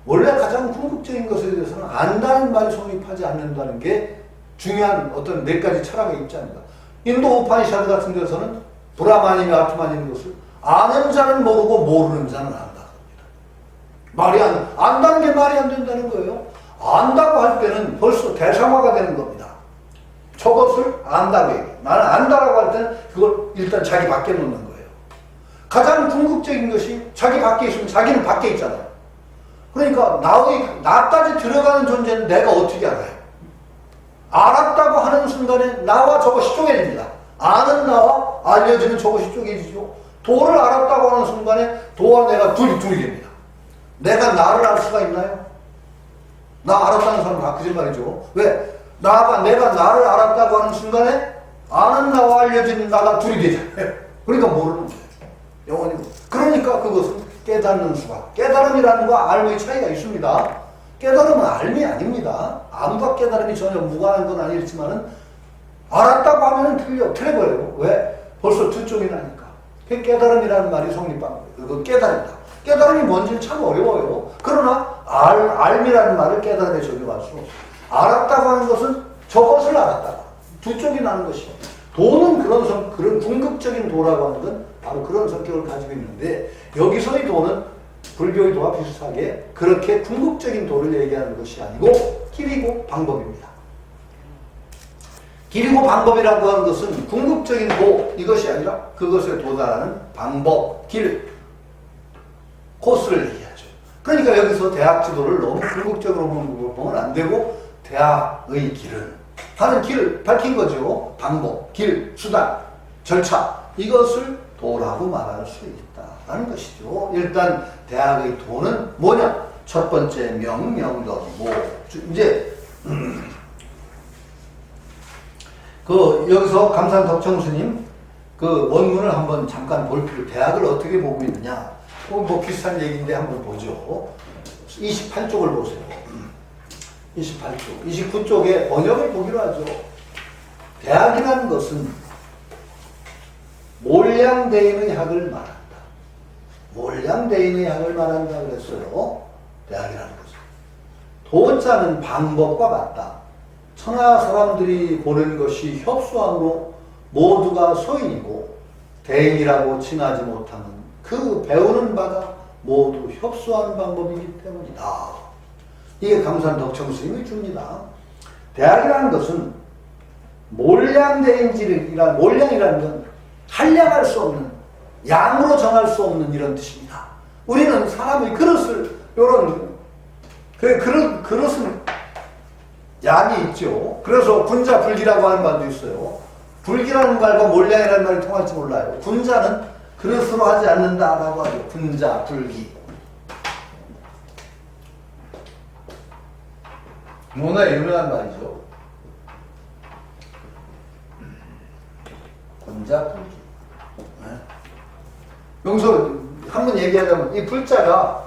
원래 가장 궁극적인 것에 대해서는 안다는 말이 성립하지 않는다는 게 중요한 어떤 네 가지 철학의 입장입니다. 인도 우파니샤드 같은 데서는 브라마니나 아트만인 것을 아는 자는 모르고 모르는 자는 안다. 안다는 게 말이 안 된다는 거예요. 안다고 할 때는 벌써 대상화가 되는 겁니다. 저것을 안다고 얘기해요. 나는 안다라고 할 때는 그걸 일단 자기 밖에 놓는 거예요. 가장 궁극적인 것이 자기 밖에 있으면 자기는 밖에 있잖아요. 그러니까 나까지 들어가는 존재는 내가 어떻게 알아요? 알았다고 하는 순간에 나와 저것이 쪼개집니다. 아는 나와 알려지는 저것이 쪼개지죠. 도를 알았다고 하는 순간에 도와 내가 둘이 됩니다. 내가 나를 알 수가 있나요? 나 알았다는 사람 다 거짓말이죠. 왜? 내가 나를 알았다고 하는 순간에 아는 나와 알려지는 나가 둘이 되잖아요. 그러니까 모르는 거예요. 영원히. 그러니까 그것은 깨닫는 수가. 깨달음이라는 거와 알의 차이가 있습니다. 깨달음은 알미 아닙니다. 암과 깨달음이 전혀 무관한 건 아니지만은 알았다고 하면 틀려버려요. 왜? 벌써 두 쪽이 나니까. 깨달음이라는 말이 성립한 거예요. 그건 깨달음이다. 깨달음이 뭔지는 참 어려워요. 그러나 알미라는 말을 깨달음에 적용할 수 없어요. 알았다고 하는 것은 저것을 알았다. 두 쪽이 나는 것이요. 도는 그런 궁극적인 도라고 하는 건 바로 그런 성격을 가지고 있는데, 여기서의 도는 불교의 도와 비슷하게 그렇게 궁극적인 도를 얘기하는 것이 아니고 길이고 방법입니다. 길이고 방법이라고 하는 것은 궁극적인 도, 이것이 아니라 그것에 도달하는 방법, 길, 코스를 얘기하죠. 그러니까 여기서 대학 지도를 너무 궁극적으로 보면 안 되고, 대학의 길은 하는 길을 밝힌 거죠. 방법, 길, 수단, 절차, 이것을 도라고 말할 수 있다는 것이죠. 일단 대학의 도는 뭐냐? 첫 번째 명령덕이고, 이제 여기서 감산 덕청스님 그 원문을 한번 잠깐 볼 필요. 대학을 어떻게 보고 있느냐? 뭐 비슷한 얘기인데 한번 보죠. 28쪽을 보세요. 28쪽, 29쪽에 번역을 보기로 하죠. 대학이라는 것은 몰량대인의 학을 말한다. 몰량대인의 학을 말한다 그랬어요. 대학이라는 것은. 도자는 방법과 같다. 천하 사람들이 보는 것이 협소함으로 모두가 소인이고, 대인이라고 칭하지 못하는 그 배우는 바가 모두 협소한 방법이기 때문이다. 이게 감산 덕청스님이 줍니다. 대학이라는 것은 몰량이라는 건 한량할 수 없는, 양으로 정할 수 없는 이런 뜻입니다. 우리는 사람의 그릇을, 그릇은 양이 있죠. 그래서 군자불기라고 하는 말도 있어요. 불기라는 말과 몰량이라는 말이 통할지 몰라요. 군자는 그릇으로 하지 않는다라고 하죠. 군자불기. 너무나 유명한 말이죠. 군자불기. 여기서 한번 얘기하자면 이 불자가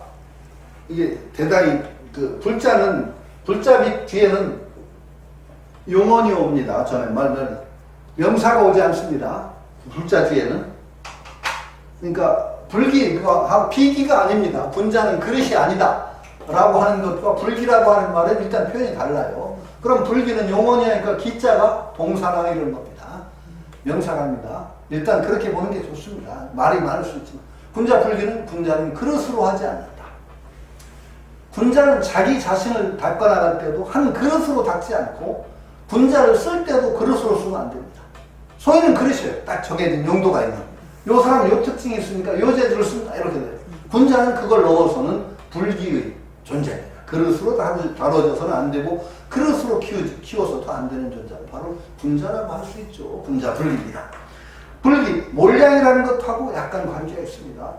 이게 대단히 불자 밑 뒤에는 용언이 옵니다. 전에 말은 명사가 오지 않습니다. 불자 뒤에는. 그러니까 비기가 아닙니다. 군자는 그릇이 아니다 라고 하는 것과 불기라고 하는 말은 일단 표현이 달라요. 그럼 불기는 용언이 하니까 기자가 동사나 이런 겁니다. 명사가입니다. 일단 그렇게 보는 게 좋습니다. 말이 많을 수 있지만 군자는 그릇으로 하지 않는다. 군자는 자기 자신을 닦아나갈 때도 한 그릇으로 닦지 않고 군자를 쓸 때도 그릇으로 쓰면 안 됩니다. 소위는 그릇이에요. 딱 정해진 용도가 있는. 요 사람은 요 특징이 있으니까 요 재주를 쓴다 이렇게 돼요. 군자는 그걸 넣어서는 불기의 존재입니다. 그릇으로 다뤄져서는 안 되고 그릇으로 키워서도 안 되는 존재는 바로 군자라고 할 수 있죠. 군자 불기입니다. 불기, 몰량이라는 것하고 약간 관계가 있습니다.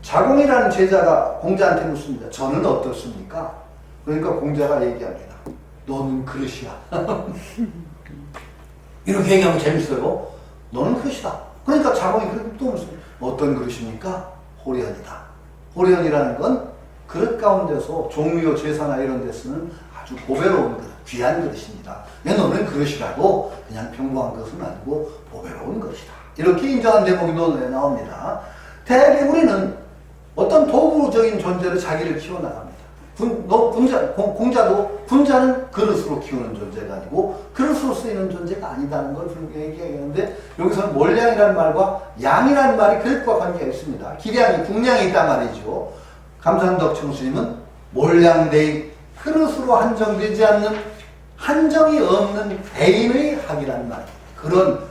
자공이라는 제자가 공자한테 묻습니다. 저는 어떻습니까? 그러니까 공자가 얘기합니다. 너는 그릇이야. 이렇게 얘기하면 재밌어요. 너는 그릇이다. 그러니까 자공이 그렇게 또 묻습니다. 어떤 그릇입니까? 호련이다. 호련이라는 건 그릇 가운데서 종묘 제사나 이런 데 쓰는 아주 보배로운 그릇, 귀한 그릇입니다. 너는 그릇이라도 그냥 평범한 것은 아니고 보배로운 것이다. 이렇게 인정한 대목이 논어에 나옵니다. 대개 우리는 어떤 도구적인 존재로 자기를 키워나갑니다. 공자도 군자는 그릇으로 키우는 존재가 아니고 그릇으로 쓰이는 존재가 아니다는 걸 얘기하는데 여기서는 몰량이라는 말과 양이라는 말이 그릇과 관계가 있습니다. 기량이, 국량이 있단 말이죠. 감산덕 청수님은 몰량대인, 그릇으로 한정되지 않는 한정이 없는 대인의 학이라는 말. 그런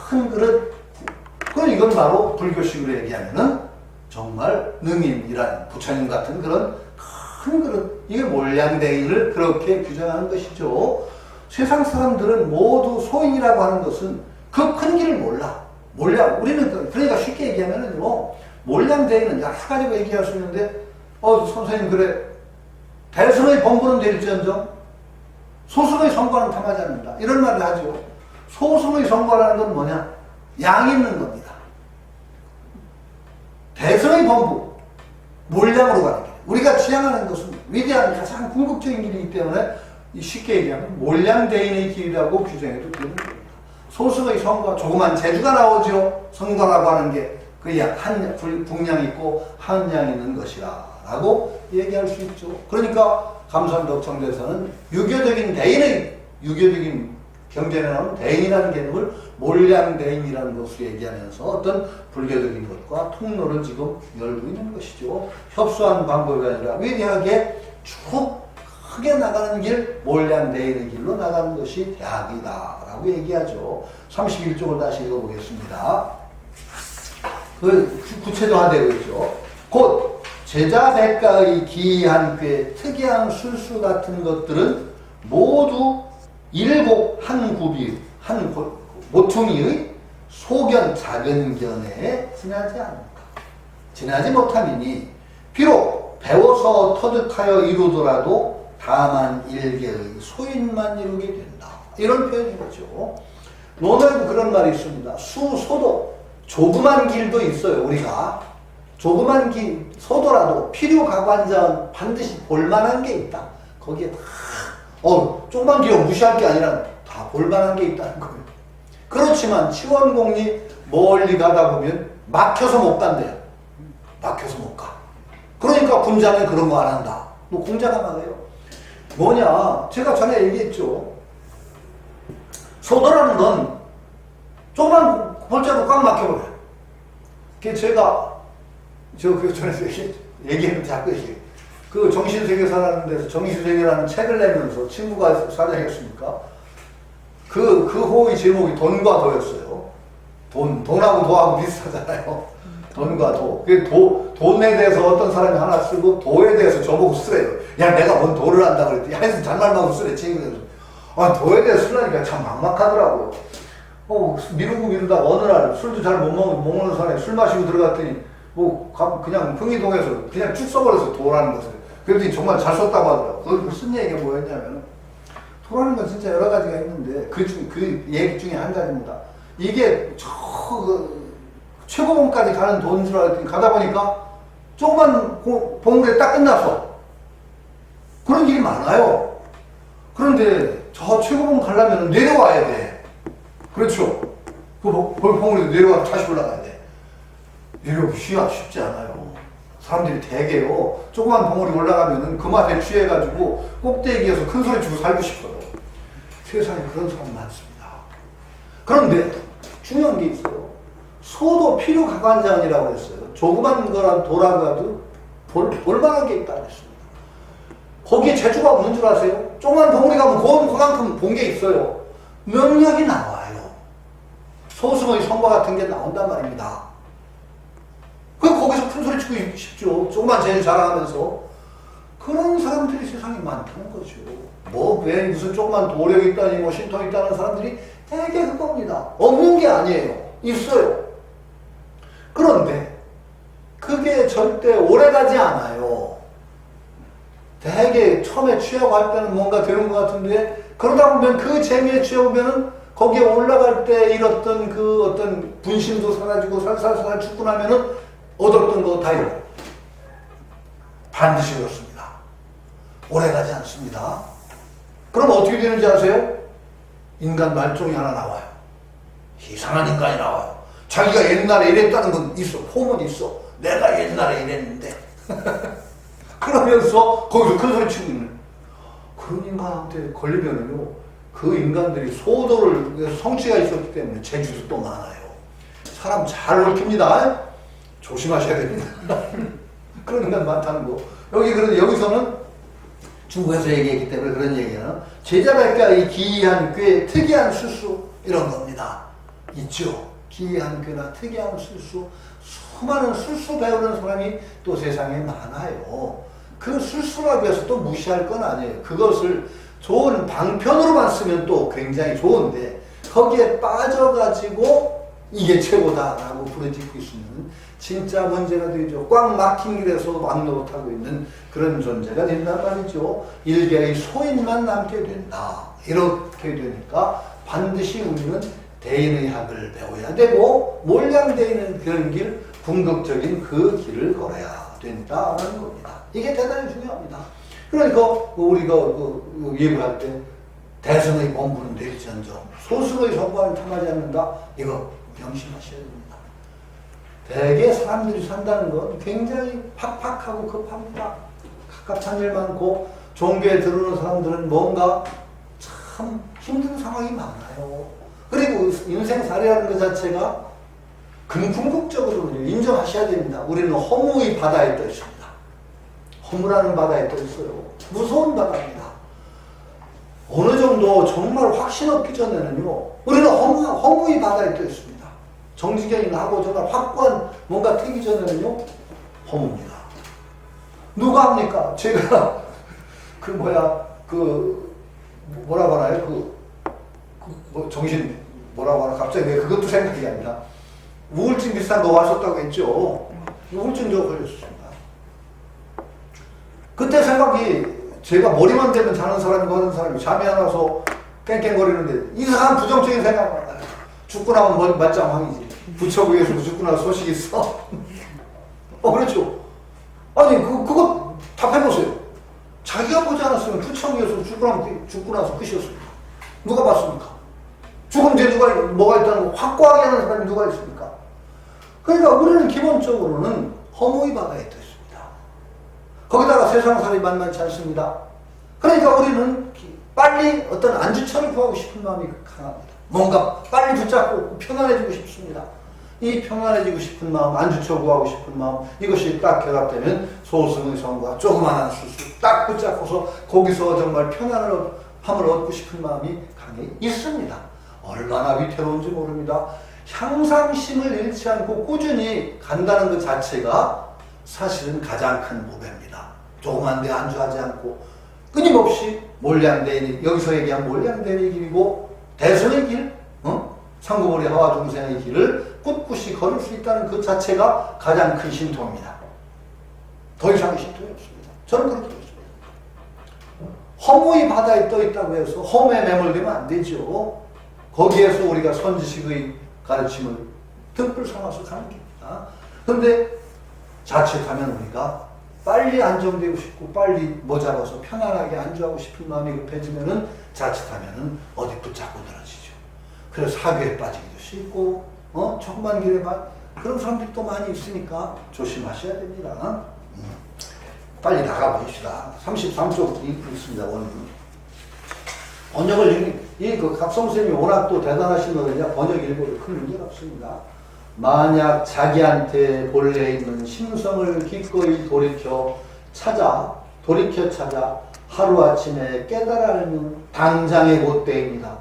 큰 그릇, 이건 바로 불교식으로 얘기하면은 정말 능인이라는 부처님 같은 그런 큰 그릇, 이게 몰량대인을 그렇게 규정하는 것이죠. 세상 사람들은 모두 소인이라고 하는 것은 그 큰 길을 몰라. 우리는 그러니까 쉽게 얘기하면은요, 몰량대인은 여러 가지로 얘기할 수 있는데, 선생님 그래, 대승의 범부는 될지언정 소승의 성과는 당하지 않는다. 이런 말을 하죠. 소승의 성과라는 건 뭐냐? 양이 있는 겁니다. 대승의 범부, 몰량으로 가는 길. 우리가 지향하는 것은 위대한 가장 궁극적인 길이기 때문에 쉽게 얘기하면 몰량대인의 길이라고 규정해도 되는 겁니다. 소승의 성과, 조그만 재주가 나오죠. 성과라고 하는 게 그야 분량 있고 한량 있는 것이라 라고 얘기할 수 있죠. 그러니까 감산덕청대에서는 유교적인 경전에 나오는 대인이라는 개념을 몰량대인이라는 것으로 얘기하면서 어떤 불교적인 것과 통로를 지금 열고 있는 것이죠. 협소한 방법이 아니라 위대하게 쭉 크게 나가는 길, 몰량대인의 길로 나가는 것이 대학이다 라고 얘기하죠. 31쪽을 다시 읽어보겠습니다. 구체화되고 있죠. 곧 제자 백가의 기이한 꾀, 특이한 술수 같은 것들은 모두 일곡 한 구비, 한 모퉁이의 소견 작은 견에 지나지 않는다. 지나지 못함이니 비록 배워서 터득하여 이루더라도 다만 일개의 소인만 이루게 된다. 이런 표현이죠. 논어에도 그런 말이 있습니다. 소도 조그만 길도 있어요. 우리가 조그만 길 소도라도 필요 가관자는 반드시 볼만한 게 있다. 거기에 다 조그만 길을 무시할 게 아니라 다 볼만한 게 있다는 거예요. 그렇지만 치원공리 멀리 가다 보면 막혀서 못 간대요. 막혀서 못 가. 그러니까 군자는 그런 거 안 한다. 뭐 공자가 말해요. 뭐냐? 제가 전에 얘기했죠. 소도라는 건 조그만 볼자도 꽉 막혀버려요. 제가 그 전에 얘기했는데 자꾸 얘기해요. 그 정신세계사라는 데서 정신세계라는 책을 내면서 친구가 사장이었으니까 그 호의 제목이 돈과 도였어요. 돈하고 도하고 비슷하잖아요. 돈과 도. 돈에 대해서 어떤 사람이 하나 쓰고 도에 대해서 저보고 쓰래요. 야, 내가 뭔 도를 안다고 그랬더니 하여튼 잔말하고 쓰래, 친구들. 도에 대해서 쓰려니까 참 막막하더라고요. 미루다 어느 날 술도 잘 못 먹는 사람이 술 마시고 들어갔더니 그냥 흥이동해서 그냥 쭉 써버려서 도라는 것을. 그랬더니 정말 잘 썼다고 하더라고요. 그 쓴 얘기가 뭐였냐면, 도라는 건 진짜 여러 가지가 있는데 그 얘기 중에 한 가지입니다. 이게 최고봉까지 가는 돈 줄 알았더니 가다 보니까 조그만 봉우리에 딱 끝났어. 그런 길이 많아요. 그런데 저 최고봉 가려면 내려와야 돼. 그렇죠. 그 봉우리도 내려와서 다시 올라가야 돼. 내려오기 쉽지 않아요. 사람들이 대개요, 조그만 봉우리 올라가면은 그 맛에 취해가지고 꼭대기에서 큰 소리 치고 살고 싶어요. 세상에 그런 사람 많습니다. 그런데 중요한 게 있어요. 소도 필요가관장이라고 했어요. 조그만 거란 돌아가도 볼만한 게 있다고 했습니다. 거기에 재주가 없는 줄 아세요? 조그만 봉우리 가면 그만큼 본 게 있어요. 명령이 나와요. 소승의 성과 같은 게 나온단 말입니다. 거기서 큰 소리 치고 싶죠. 조그만 제일 자랑하면서. 그런 사람들이 세상에 많다는 거죠. 왜 무슨 조그만 도력이 있다니 신통이 있다는 사람들이 되게 그겁니다. 없는 게 아니에요. 있어요. 그런데 그게 절대 오래가지 않아요. 되게 처음에 취하고 할 때는 뭔가 되는 것 같은데, 그러다 보면 그 재미에 취해보면은 거기에 올라갈 때 잃었던 그 어떤 분심도 사라지고 살살살 죽고 나면은 얻었던 거 다 잃어요. 반드시 그렇습니다. 오래가지 않습니다. 그럼 어떻게 되는지 아세요? 인간 말종이 하나 나와요. 이상한 인간이 나와요. 자기가 옛날에 이랬다는 건 있어. 폼은 있어. 내가 옛날에 이랬는데. 그러면서 거기서 큰 소리 치고 있는. 그런 인간한테 걸리면은요, 그 인간들이 소도를 위해서 성취가 있었기 때문에 재주도 또 많아요. 사람 잘 얽힙니다. 조심하셔야 됩니다. 그런 인간 많다는 거. 여기서는 중국에서 얘기했기 때문에 그런 얘기는 제자백과의 기이한 꾀, 특이한 술수 이런 겁니다. 있죠. 기이한 꾀나 특이한 술수, 수많은 술수 배우는 사람이 또 세상에 많아요. 그 술수라고 해서 또 무시할 건 아니에요. 그것을 좋은 방편으로만 쓰면 또 굉장히 좋은데, 거기에 빠져가지고 이게 최고다라고 부르짖고 있으면 진짜 문제가 되죠. 꽉 막힌 길에서 막 노릇하고 있는 그런 존재가 된단 말이죠. 일개의 소인만 남게 된다. 이렇게 되니까 반드시 우리는 대인의 학을 배워야 되고, 몰량대인은 그런 길, 궁극적인 그 길을 걸어야 된다는 겁니다. 이게 대단히 중요합니다. 그러니까 우리가 예고할 때 대승의 본분은 내일지언정 소승의 성과를 탐하지 않는다. 이거 명심하셔야 됩니다. 대개 사람들이 산다는 건 굉장히 팍팍하고 급합니다. 갑갑한 일 많고, 종교에 들어오는 사람들은 뭔가 참 힘든 상황이 많아요. 그리고 인생살이라는 것 자체가 궁극적으로 인정하셔야 됩니다. 우리는 허무의 바다에 떠 있습니다. 허무라는 바다에 떠 있어요. 무서운 바다입니다. 어느 정도 정말 확신 없기 전에는요, 우리는 허무의 바다에 떠 있습니다. 정지경이하고 정말 확고한 뭔가 트기 전에는요, 허무입니다. 누가 합니까? 제가, 뭐라고 하나요? 정신, 뭐라고 하나? 갑자기 왜 그것도 생각이 안 나. 우울증 비슷한 거 왔었다고 했죠? 우울증 저 걸렸습니다. 그때 생각이, 제가 머리만 대면 자는 사람이고 하는 사람이 잠이 안 와서 깽깽거리는데 이상한 부정적인 생각만 나요. 죽고 나면 말짱황이지. 부처 위에서 죽고 나서 소식 있어? 그렇죠. 아니, 그거 답해보세요. 자기가 보지 않았으면 부처 위에서 죽고 나서 끝이었습니다. 누가 봤습니까? 죽음 뒤에 뭐가 있다는 거 확고하게 하는 사람이 누가 있습니까? 그러니까 우리는 기본적으로는 허무의 바다에 떠 있습니다. 거기다가 세상살이 만만치 않습니다. 그러니까 우리는 빨리 어떤 안주처를 구하고 싶은 마음이 강합니다. 뭔가 빨리 붙잡고 편안해지고 싶습니다. 이 편안해지고 싶은 마음, 안주처 구하고 싶은 마음, 이것이 딱 결합되면 소승의 성과 조그만한 수수 딱 붙잡고서 거기서 정말 편안을 함을 얻고 싶은 마음이 강해 있습니다. 얼마나 위태로운지 모릅니다. 향상심을 잃지 않고 꾸준히 간다는 것 자체가 사실은 가장 큰 보배입니다. 조그만 데 안주하지 않고 끊임없이 몰량대인이, 여기서 얘기한 몰량대인의 길이고 대선의 길, 상구보리 하와 중생의 길을 꿋꿋이 걸을 수 있다는 그 자체가 가장 큰 신통입니다. 더 이상의 신통이 없습니다. 저는 그렇게 믿습니다. 허무의 바다에 떠 있다고 해서 허무에 매몰되면 안 되죠. 거기에서 우리가 선지식의 가르침을 등불 삼아서 가는 겁니다. 그런데 자칫하면 우리가 빨리 안정되고 싶고 빨리 뭐 잡아서 편안하게 안주하고 싶은 마음이 급해지면은 자칫하면은 어디 붙잡고 늘어지죠. 그래서 사교에 빠지기도 쉽고 조그만 길에 그런 사람들이 또 많이 있으니까 조심하셔야 됩니다. 빨리 나가보십시다. 33쪽 있습니다. 번역을 그 각성 선생님이 워낙 또 대단하신 거니까 번역 일부러 큰 문제가 없습니다. 만약 자기한테 본래 있는 심성을 기꺼이 돌이켜 찾아 하루아침에 깨달아는 당장의 못대입니다.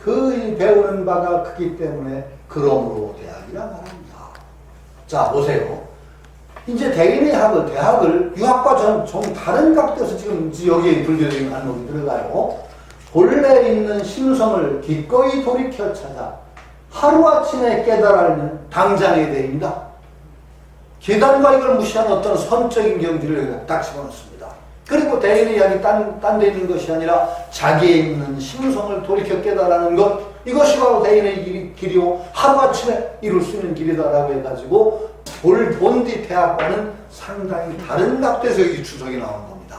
그 배우는 바가 크기 때문에 그러므로 대학이라 말합니다. 자, 보세요. 이제 대인의 대학을 유학과 좀 다른 각도에서 지금 여기에 불교적인 안목이 들어가요. 본래 있는 심성을 기꺼이 돌이켜 찾아 하루아침에 깨달아는 당장의 대입니다. 계단과 이걸 무시한 어떤 선적인 경지를 여기다 딱 집어넣습니다. 그리고 대인의 이야기 딴 데 있는 것이 아니라 자기에 있는 심성을 돌이켜 깨달아는 것, 이것이 바로 대인의 길이요 하루아침에 이룰 수 있는 길이다라고 해가지고 본디 대학과는 상당히 다른 각도에서 이 추석이 나오는 겁니다.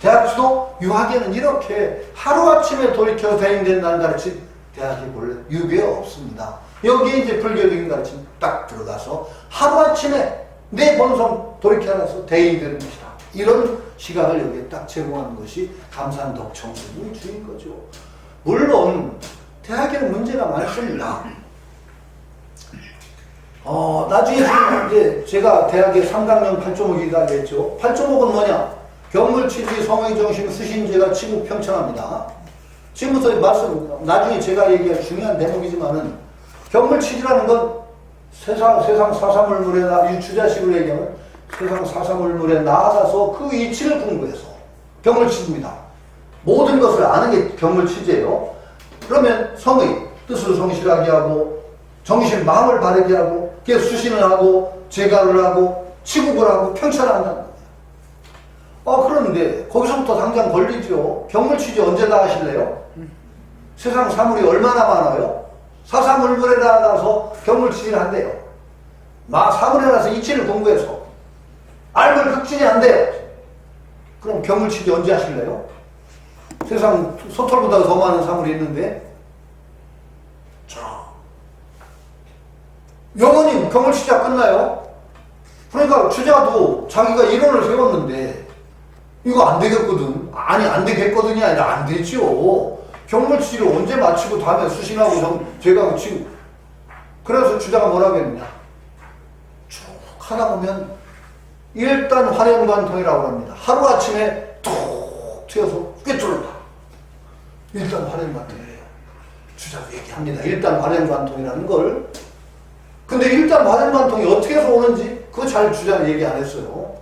대학에서도 유학에는 이렇게 하루아침에 돌이켜 대인된다는 가르침 대학이 원래 유교에 없습니다. 여기에 이제 불교적인 가르침 딱 들어가서 하루아침에 내 본성 돌이켜서 대인이 되는 것이다. 이런 시각을 여기에 딱 제공하는 것이 감산덕청 스님의 주인 거죠. 물론 대학에는 문제가 많습니다. 나중에 이제 제가 대학에 삼강령 8조목이다 했죠. 8조목은 뭐냐? 경물치지 성의정신 수신제가 치국평천합니다. 지금부터 나중에 제가 얘기할 중요한 대목이지만은 경물치지라는 건 세상 사사물물에 유추자식으로 얘기하면 세상 사사물물에 나아가서 그 이치를 공부해서 경물치지입니다. 모든 것을 아는 게 경물치지예요. 그러면 성의, 뜻을 성실하게 하고 정신, 마음을 바르게 하고 수신을 하고 제가를 하고 치국을 하고 평천한다는 거예요. 그런데 거기서부터 당장 걸리죠. 경물치지 언제 다 하실래요? 세상 사물이 얼마나 많아요? 사사물물에 나가서 경물치지를 한대요. 사물에 나서 이치를 공부해서 알걸 극진이 안 돼요. 그럼 경물치지 언제 하실래요? 세상 소털보다 더 많은 사물이 있는데 영원히 경물치지가 끝나요. 그러니까 주자도 자기가 이론을 세웠는데 이거 안 되겠거든. 아니 안 되겠거든이 아니라 안 되죠. 경물치지를 언제 마치고 다음에 수신하고 제가 치고. 그래서 주자가 뭐라고 했느냐. 쭉 하다 보면 일단 화련관통이라고 합니다. 하루아침에 툭 튀어서 꿰뚫는다. 일단 화련관통이에요. 주자가 얘기합니다. 일단 화련관통이라는 걸. 근데 일단 화련관통이 어떻게 해서 오는지 그거 잘 주자는 얘기 안 했어요.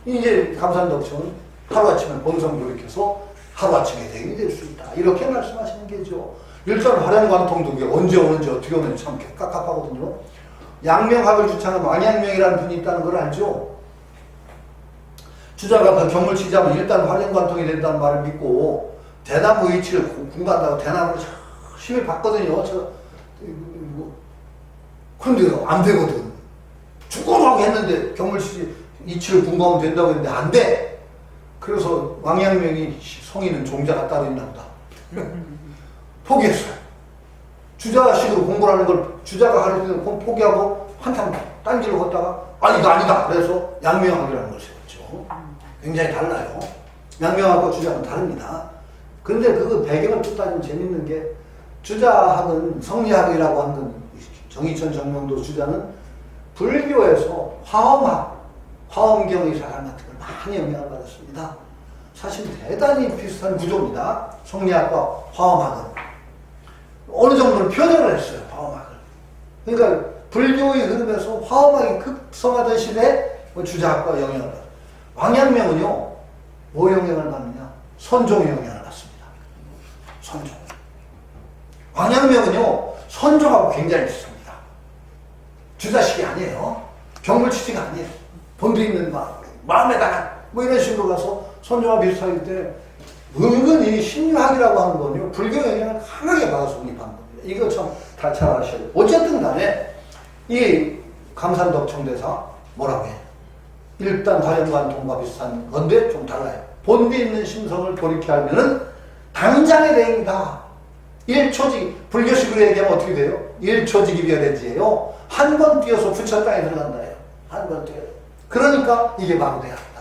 이제 감산덕청은 하루아침에 본성 돌이켜서 하루아침에 대인이 될 수 있다. 이렇게 말씀하시는 게죠. 일단 화련관통도 그게 언제 오는지 어떻게 오는지 참 깝깝하거든요. 양명학을 주창한 왕양명이라는 분이 있다는 걸 알죠? 주자가 그 경물치지하면 일단 화련관통이 된다는 말을 믿고 대나무 위치를 공부한다고 대나무를 열심히 봤거든요. 그런데 안 되거든. 죽어라고 했는데 경물치지 이치를 공부하면 된다고 했는데 안 돼. 그래서 왕양명이 성인은 종자가 따로 있나 보다. 포기했어요. 주자식으로 공부를 하는 걸 주자가 가르치는 걸 포기하고 한참 딴 길로 걷다가 아니다. 그래서 양명학이라는 걸 세웠죠. 굉장히 달라요. 양명학과 주자는 다릅니다. 그런데 그 배경을 또 따지면 재밌는 게 주자학은 성리학이라고 하는 정의천 정명도 주자는 불교에서 화엄학, 화엄경의 사상 같은 걸 많이 영향을 받았습니다. 사실 대단히 비슷한 구조입니다. 성리학과 화엄학은. 어느 정도는 표현을 했어요, 화엄학을. 그러니까 불교의 흐름에서 화엄학이 급성하던 시대에 주자학과 영향을 받아요. 왕양명은요, 뭐 영향을 받느냐? 선종의 영향을 받습니다. 선종. 왕양명은요, 선종하고 굉장히 비슷합니다. 주자식이 아니에요. 병물치지가 아니에요. 본드 있는 마음에다가 뭐 이런 식으로 가서 선종과 비슷하기 때문에 은근히 신유학이라고 하는 건요, 불교 영향을 강하게 받아서 성립한 겁니다. 이거 참 다 잘 아셔야 돼요. 어쨌든 간에 이 감산덕청대사 뭐라고 해요? 일단 다연관통과 비슷한 건데 좀 달라요. 본디 있는 심성을 돌이켜 하면은 당장의 대행이다. 일초직, 불교식으로 얘기하면 어떻게 돼요? 일초직이별해지예요. 한 번 뛰어서 부처 땅에 들어간다 해요. 한 번 뛰어. 그러니까 이게 바로 대학이다.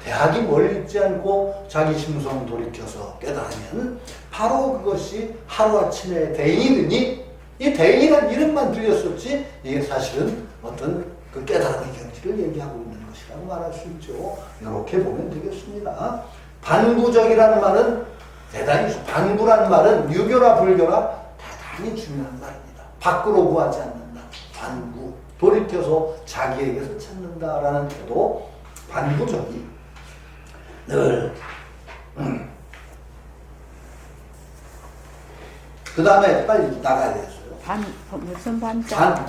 대학이 멀리 있지 않고 자기 심성을 돌이켜서 깨달으면 바로 그것이 하루아침에 대인이니, 이 대인이라는 이름만 들렸었지 이게 사실은 어떤 그 깨달음의 경지를 얘기하고 있는 것이라고 말할 수 있죠. 이렇게 보면 되겠습니다. 반구적이라는 말은 대단히, 반구라는 말은 유교나 불교나 대단히 중요한 말입니다. 밖으로 구하지 않는다. 반구. 돌이켜서 자기에게서 찾는다라는 태도, 반구적이 늘. 그 다음에 빨리 나가야 되겠어요. 무슨 반자?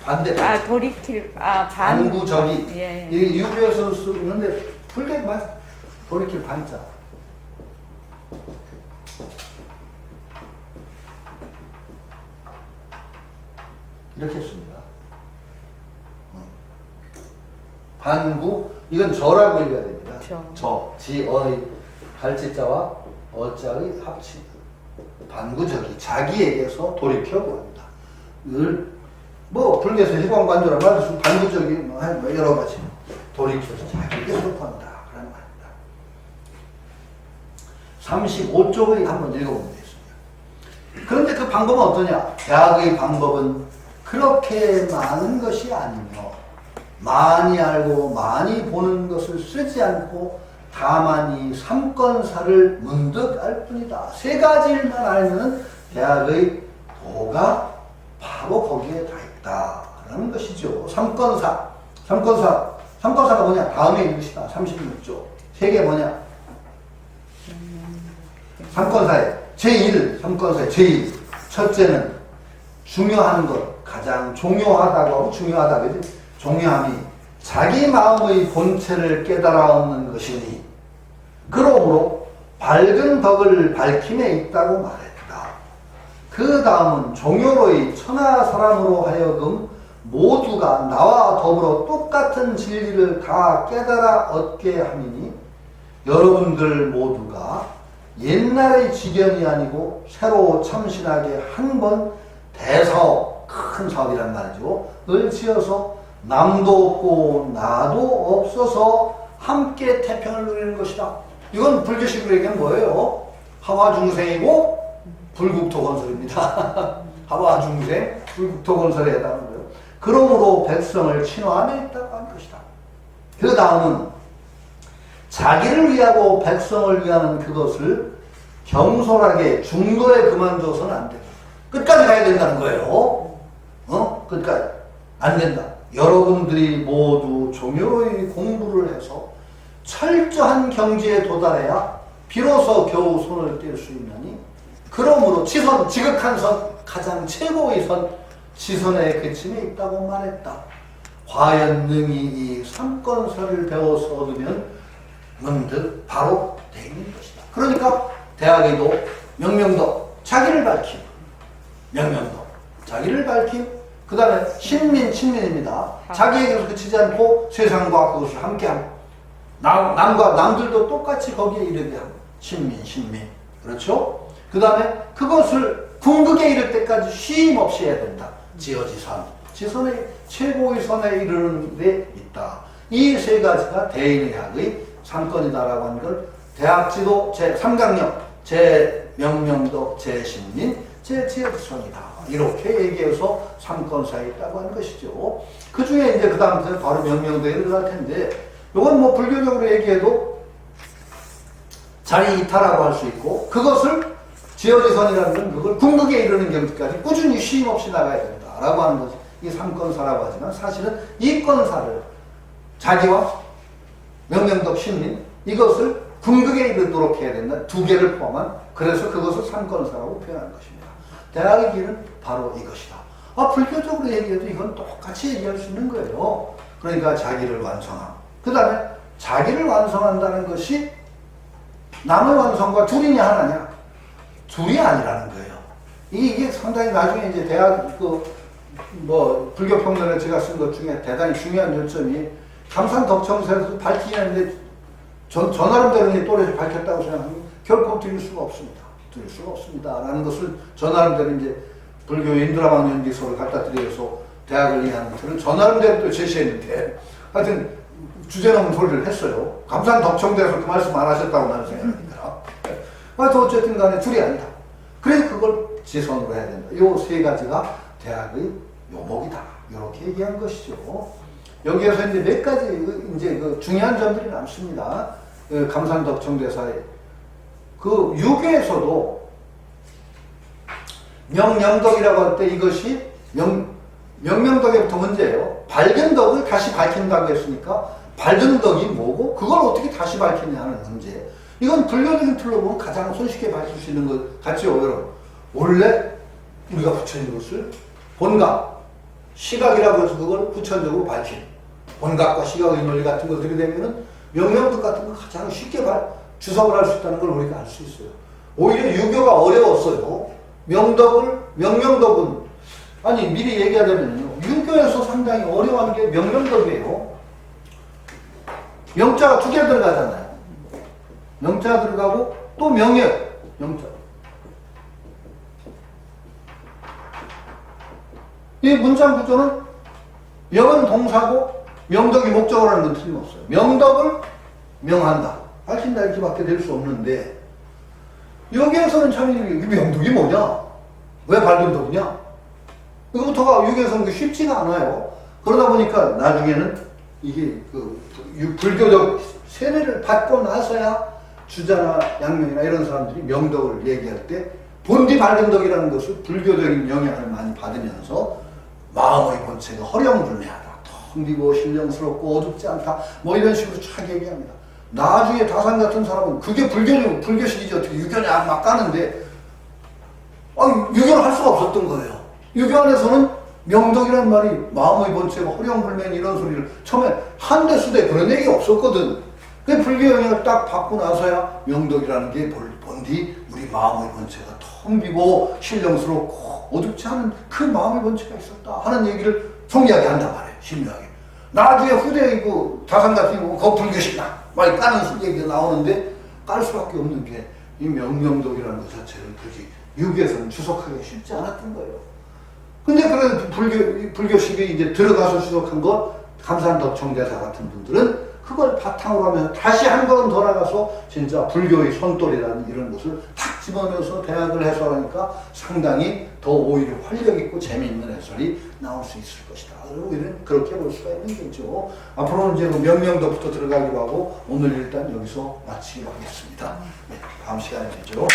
반대. 돌이킬, 반구적이. 예. 이 유교에서 쓰는데 풀게 돌이킬 반자. 이렇게 씁니다. 반구, 이건 저라고 읽어야 됩니다. 저, 지어의 갈지자와 어자의 합치. 반구적이 자기에게서 돌이켜 구한다. 늘, 뭐, 불교에서 희광반조라 말해서 반구적이 뭐 여러 가지 돌이켜서 자기에게서 구한다. 그런 말입니다. 35쪽을 한번 읽어보면 되겠습니다. 그런데 그 방법은 어떠냐? 대학의 방법은 그렇게 많은 것이 아니며, 많이 알고 많이 보는 것을 쓰지 않고 다만 이 삼건사를 문득 알 뿐이다. 세 가지 일만 알면 대학의 도가 바로 거기에 다 있다라는 것이죠. 삼건사가 뭐냐? 다음에 읽으시다. 36조. 세 개 뭐냐? 삼건사의 삼건사의 제1. 첫째는 중요한 것, 가장 중요하다고 하고 중요하다. 그지? 중요함이 자기 마음의 본체를 깨달아 얻는 것이니, 그러므로 밝은 덕을 밝힘에 있다고 말했다. 그 다음은 종요로의 천하 사람으로 하여금 모두가 나와 더불어 똑같은 진리를 다 깨달아 얻게 함이니, 여러분들 모두가 옛날의 지견이 아니고 새로 참신하게 한 번 대사업, 큰 사업이란 말이죠. 을 지어서 남도 없고 나도 없어서 함께 태평을 누리는 것이다. 이건 불교식으로 얘기하면 뭐예요? 하와중생이고 불국토 건설입니다. 하와중생, 불국토 건설에 해당하는 거예요. 그러므로 백성을 친화함에 있다고 한 것이다. 그 다음은 자기를 위하고 백성을 위하는 그것을 경솔하게 중도에 그만둬서는 안 된다. 끝까지 가야 된다는 거예요. 끝까지. 안 된다. 여러분들이 모두 종요로이 공부를 해서 철저한 경지에 도달해야 비로소 겨우 손을 뗄 수 있느니, 그러므로 지선, 지극한 선, 가장 최고의 선, 지선의 그침에 있다고 말했다. 과연 능히 이 삼건설을 배워서 얻으면 문득 바로 되는 것이다. 그러니까 대학에도 명명덕, 자기를 밝힘, 명명덕, 자기를 밝힘, 그 다음에 신민, 친민입니다. 자기에게서 그치지 않고 세상과 그것을 함께함. 남들도 똑같이 거기에 이르게 함. 신민. 그렇죠? 그 다음에 그것을 궁극에 이를 때까지 쉼 없이 해야 된다. 지어지선. 지선의 최고의 선에 이르는 데 있다. 이 세 가지가 대인의 학의 삼건이다라고 하는 걸 대학지도 제3강령, 제 명명덕, 제신민, 제지어지선이다. 이렇게 얘기해서 삼건사에 있다고 하는 것이죠. 그 중에 이제 그 다음부터는 바로 명명도에 들어갈 텐데, 이건 뭐 불교적으로 얘기해도 자리 이탈하고 할 수 있고, 그것을 지어지선이라는 건 그걸 궁극에 이르는 경지까지 꾸준히 쉼 없이 나가야 된다라고 하는 것이 이 삼권사라고 하지만, 사실은 이권사를 자기와 명명덕 신민 이것을 궁극에 이르도록 해야 된다. 두 개를 포함한, 그래서 그것을 삼권사라고 표현하는 것입니다. 대학의 길은 바로 이것이다. 불교적으로 얘기해도 이건 똑같이 얘기할 수 있는 거예요. 그러니까 자기를 완성함. 그 다음에 자기를 완성한다는 것이 남의 완성과 둘이냐 하나냐? 둘이 아니라는 거예요. 이게 상당히 나중에 이제 대학 불교평론에 제가 쓴 것 중에 대단히 중요한 요점이, 감산덕청세에서 밝히긴 했는데 저 나름대로 또래를 밝혔다고 생각하면 결코 드릴 수가 없습니다. 드릴 수가 없습니다. 라는 것을 저 나름대로 이제 불교 인드라만 연기소를 갖다 드려서 대학을 이해하는 것들은 저 나름대로 또 제시했는데, 하여튼 주제넘은 소리를 했어요. 감산덕청대에서 그 말씀 안 하셨다고 나는 생각합니다. 하여튼 어쨌든 간에 둘이 아니다. 그래서 그걸 지선으로 해야 된다. 요 세 가지가 대학의 요목이다. 이렇게 얘기한 것이죠. 여기에서 이제 몇 가지 이제 그 중요한 점들이 남습니다. 그 감산덕청대사에 그 유교에서도 명명덕이라고 할 때 이것이 명명덕에부터 문제예요. 밝은 덕을 다시 밝힌다고 했으니까 밝은 덕이 뭐고 그걸 어떻게 다시 밝히냐는 문제. 이건 불교적인 틀로 보면 가장 손쉽게 밝힐 수 있는 것 같죠, 여러분. 원래 우리가 붙여있는 것을 본각, 시각이라고 해서 그걸 후천적으로 밝힌 본각과 시각의 논리 같은 거 들이대면은 명명덕 같은 거 가장 쉽게 주석을 할 수 있다는 걸 우리가 알 수 있어요. 오히려 유교가 어려웠어요. 명명덕은, 아니, 미리 얘기하자면요. 유교에서 상당히 어려워하는 게 명명덕이에요. 명자가 두 개 들어가잖아요. 명자 들어가고 또 명예, 명자. 이 문장 구조는 명은 동사고 명덕이 목적어로 하는 건 틀림없어요. 명덕을 명한다, 밝힌다 이렇게밖에 될 수 없는데, 여기에서는 참 이 명덕이 뭐냐? 왜 밝은 덕이냐? 이거부터가 유교에서는 쉽지가 않아요. 그러다 보니까 나중에는 이게 불교적 세례를 받고 나서야 주자나 양명이나 이런 사람들이 명덕을 얘기할 때 본디 밝은 덕이라는 것을 불교적인 영향을 많이 받으면서 마음의 본체가 허령불매하다, 텅 비고 신령스럽고 어둡지 않다, 뭐 이런 식으로 쫙 얘기합니다. 나중에 다산 같은 사람은 그게 불교식이지 어떻게 유교냐 막 까는데, 유교를 할 수가 없었던 거예요. 유교 안에서는 명덕이라는 말이 마음의 본체가 허령불매인 이런 소리를 처음에 한대 수대 그런 얘기 없었거든. 그 불교 영향을 딱 받고 나서야 명덕이라는 게 본디 우리 마음의 본체가 텅 비고 신령스럽고 어둡지 않은 그 마음의 본체가 있었다 하는 얘기를 성리하게 한단 말이에요. 심리하게. 나중에 후대에 다산 같은 경우 그거 불교식이다 막 까는 얘기가 나오는데, 깔 수밖에 없는 게 이 명명덕이라는 것 자체를 굳이 유교에서는 주석하기가 쉽지 않았던 거예요. 근데 그런 불교식이 이제 들어가서 주석한 거, 감산덕청대사 같은 분들은 그걸 바탕으로 하면서 다시 한 걸음 더 나가서 진짜 불교의 손돌이라는 이런 것을 탁 집어넣어서 대학을 해설하니까 상당히 더 오히려 활력있고 재미있는 해설이 나올 수 있을 것이다. 오히려 그렇게 볼 수가 있는 거죠. 앞으로는 이제 명명덕부터 들어가기로 하고 오늘 일단 여기서 마치기로 하겠습니다. 네, 다음 시간에 뵙죠.